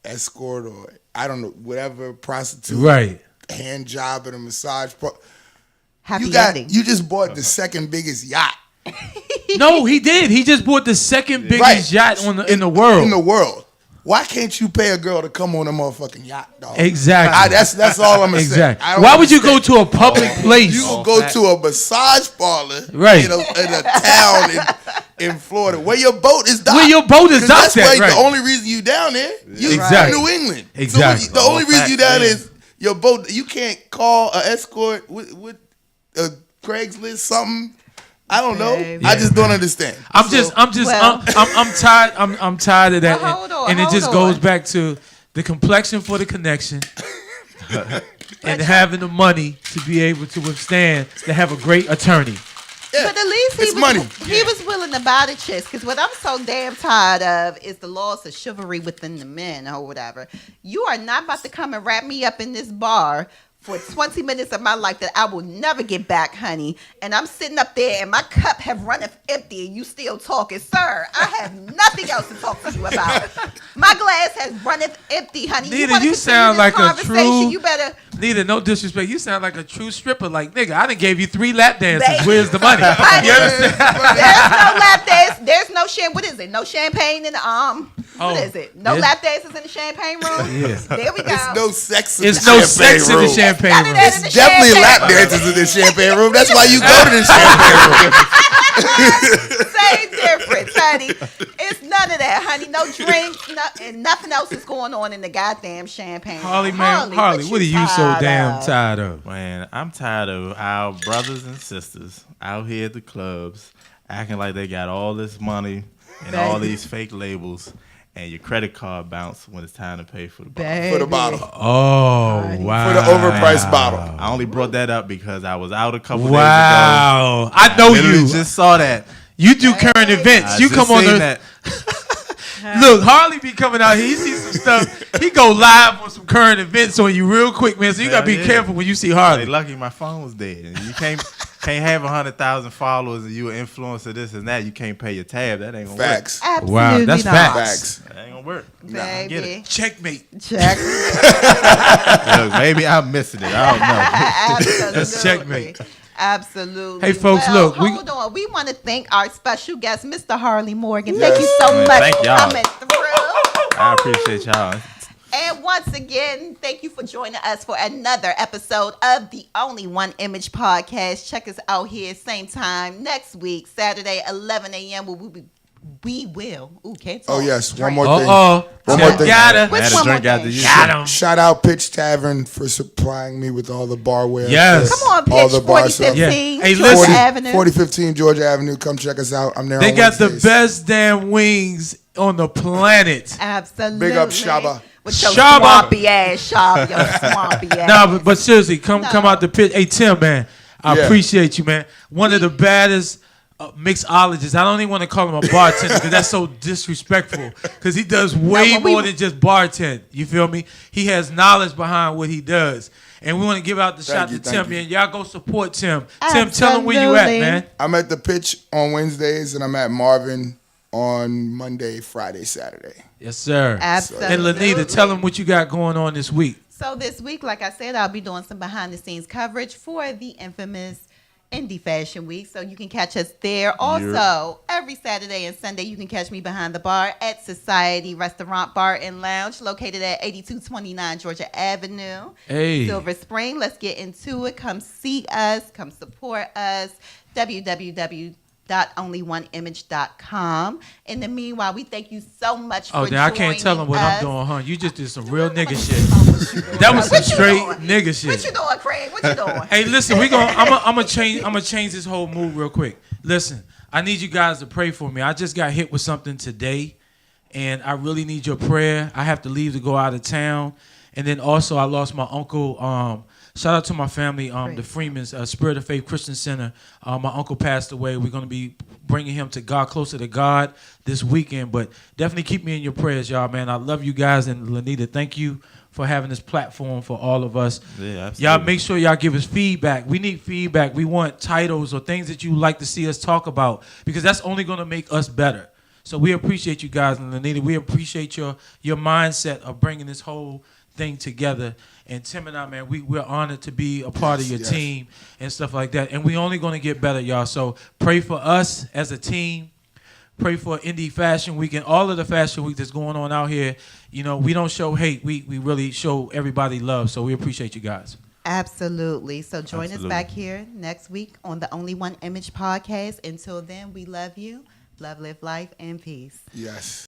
escort or I don't know, whatever prostitute, Right. hand job at a massage park. Happy ending. You just bought the second biggest yacht. No, he did. He just bought the second biggest Right. yacht in the world. In the world. Why can't you pay a girl to come on a motherfucking yacht, dog? Exactly. That's all I'm gonna say. Exactly. I don't Why would you go understand. to a public place? You will go to a massage parlor Right. in a town in Florida where your boat is docked. Where your boat is 'Cause docked That's at, like right. the only reason you down there. You Exactly. in New England. Exactly. So the only reason you down Yeah. is your boat. You can't call an escort with a Craigslist something. I don't know. Baby. I just don't understand. I'm Well- tired. I'm tired of that, Well, hold on, and it hold just on. goes back to the complexion for the connection, and having the money to be able to withstand to have a great attorney. Yeah. But at least It's money. he was willing to buy the chicks. Because what I'm so damn tired of is the loss of chivalry within the men or whatever. You are not about to come and wrap me up in this bar for 20 minutes of my life that I will never get back, honey. And I'm sitting up there and my cup have runneth empty and you still talking. Sir, I have nothing else to talk to you about. My glass has runneth empty, honey. Nita, wanna you continue sound this like a conversation, true- You better... Neither, no disrespect. You sound like a true stripper. Like, nigga, I done gave you 3 lap dances. Baby. Where's the money? Honey, You understand? There's no lap dance. There's no what is it? No champagne in the Oh, What is it? No yeah. lap dances in the champagne room. Yeah. There we go. It's no sex in It's the no champagne sex in room. the champagne None of room. that in the Definitely champagne lap room. dances in the champagne room. That's why you go to the champagne room. Same difference, honey. It's none of that, honey. No drinks, and nothing else is going on in the goddamn champagne room. Harley, what are you so damn of? tired of? Man, I'm tired of our brothers and sisters out here at the clubs acting like they got all this money and all Baby. these fake labels, and your credit card bounce when it's time to pay for the bottle. For the bottle. Oh, wow. For the overpriced bottle. I only brought that up because I was out a couple days ago. Wow. I know Literally you. just saw that. You do current events. I You just come on seen the that. Look, Harley be coming out here. He sees some stuff. He go live on some current events on you real quick, man. So you gotta be Hell yeah. careful when you see They Harley. lucky my phone was dead. And you can't have 100,000 followers and you an influencer this and that. You can't pay your tab. That ain't gonna Facts. Absolutely Wow, that's not. facts. Facts. work. That ain't gonna work. I get Baby. it. Checkmate. Check. Look, maybe I'm missing it. I don't know. Absolutely. That's checkmate. Absolutely. Hey, folks, Well, look, we- hold on. We want to thank our special guest, Mr. Harley Morgan. Thank you so Man, much thank for y'all. coming through. I appreciate y'all. And once again, thank you for joining us for another episode of the Only One Image podcast. Check us out here same time next week, Saturday, 11 a.m. We will. Ooh, can't talk. Oh, yes. One Drink. more thing. Uh-oh. One more thing. Gotta. Which I had one a drink more after thing? you. Got him. Shout out Pitch Tavern for supplying me with all the barware. Yes. Come on, All pitch the bar stuff. 4015 Yeah. Hey, Georgia listen. Avenue. 4015 Georgia Avenue. Come check us out. I'm there They on got the Wednesdays. best damn wings on the planet. Absolutely. Big up Shaba. With your Shaba. swampy ass, Shaba, your swampy ass. Nah, but seriously, come out the pit. Hey, Tim, man, I Yeah. appreciate you, man. One of the baddest mixologists. I don't even want to call him a bartender because that's so disrespectful. Because he does way when we- more than just bartend. You feel me? He has knowledge behind what he does. And we want to give out the shout you, to thank Tim, you. man. Y'all go support Tim. Tim, tell him where you at, Absolutely. man. I'm at the Pitch on Wednesdays, and I'm at Marvin on Monday, Friday, Saturday. Yes, sir. Absolutely. And Lanita, tell him what you got going on this week. So this week, like I said, I'll be doing some behind the scenes coverage for the infamous Indie Fashion Week. So you can catch us there. Also, every Saturday and Sunday, you can catch me behind the bar at Society Restaurant Bar and Lounge, located at 8229 Georgia Avenue, Hey. Silver Spring. Let's get into it. Come see us. Come support us. www.onlyoneimage.com. In the meanwhile, we thank you so much for Oh, now I can't tell him joining what us. I'm doing, huh? You just did some real nigga shit. That was some What you straight doing? nigga shit. What you doing, Craig? What you doing? Hey, listen, I'm gonna change this whole mood real quick. Listen, I need you guys to pray for me. I just got hit with something today, and I really need your prayer. I have to leave to go out of town, and then also I lost my uncle. Shout out to my family, the Freemans, Spirit of Faith Christian Center. My uncle passed away. We're gonna be bringing him to God, closer to God this weekend. But definitely keep me in your prayers, y'all, man. I love you guys, and Lanita, thank you for having this platform for all of us. Yeah, absolutely. Y'all make sure y'all give us feedback. We need feedback. We want titles or things that you like to see us talk about because that's only going to make us better. So we appreciate you guys, and Lanita, we appreciate your mindset of bringing this whole thing together. And Tim and I, man, we're honored to be a part of your team and stuff like that. And we only going to get better, y'all. So pray for us as a team. Pray for Indie Fashion Week and all of the Fashion Week that's going on out here. You know, we don't show hate. We really show everybody love. So we appreciate you guys. Absolutely. So join us back here next week on the Only One Image podcast. Until then, we love you. Love, live life, and peace. Yes.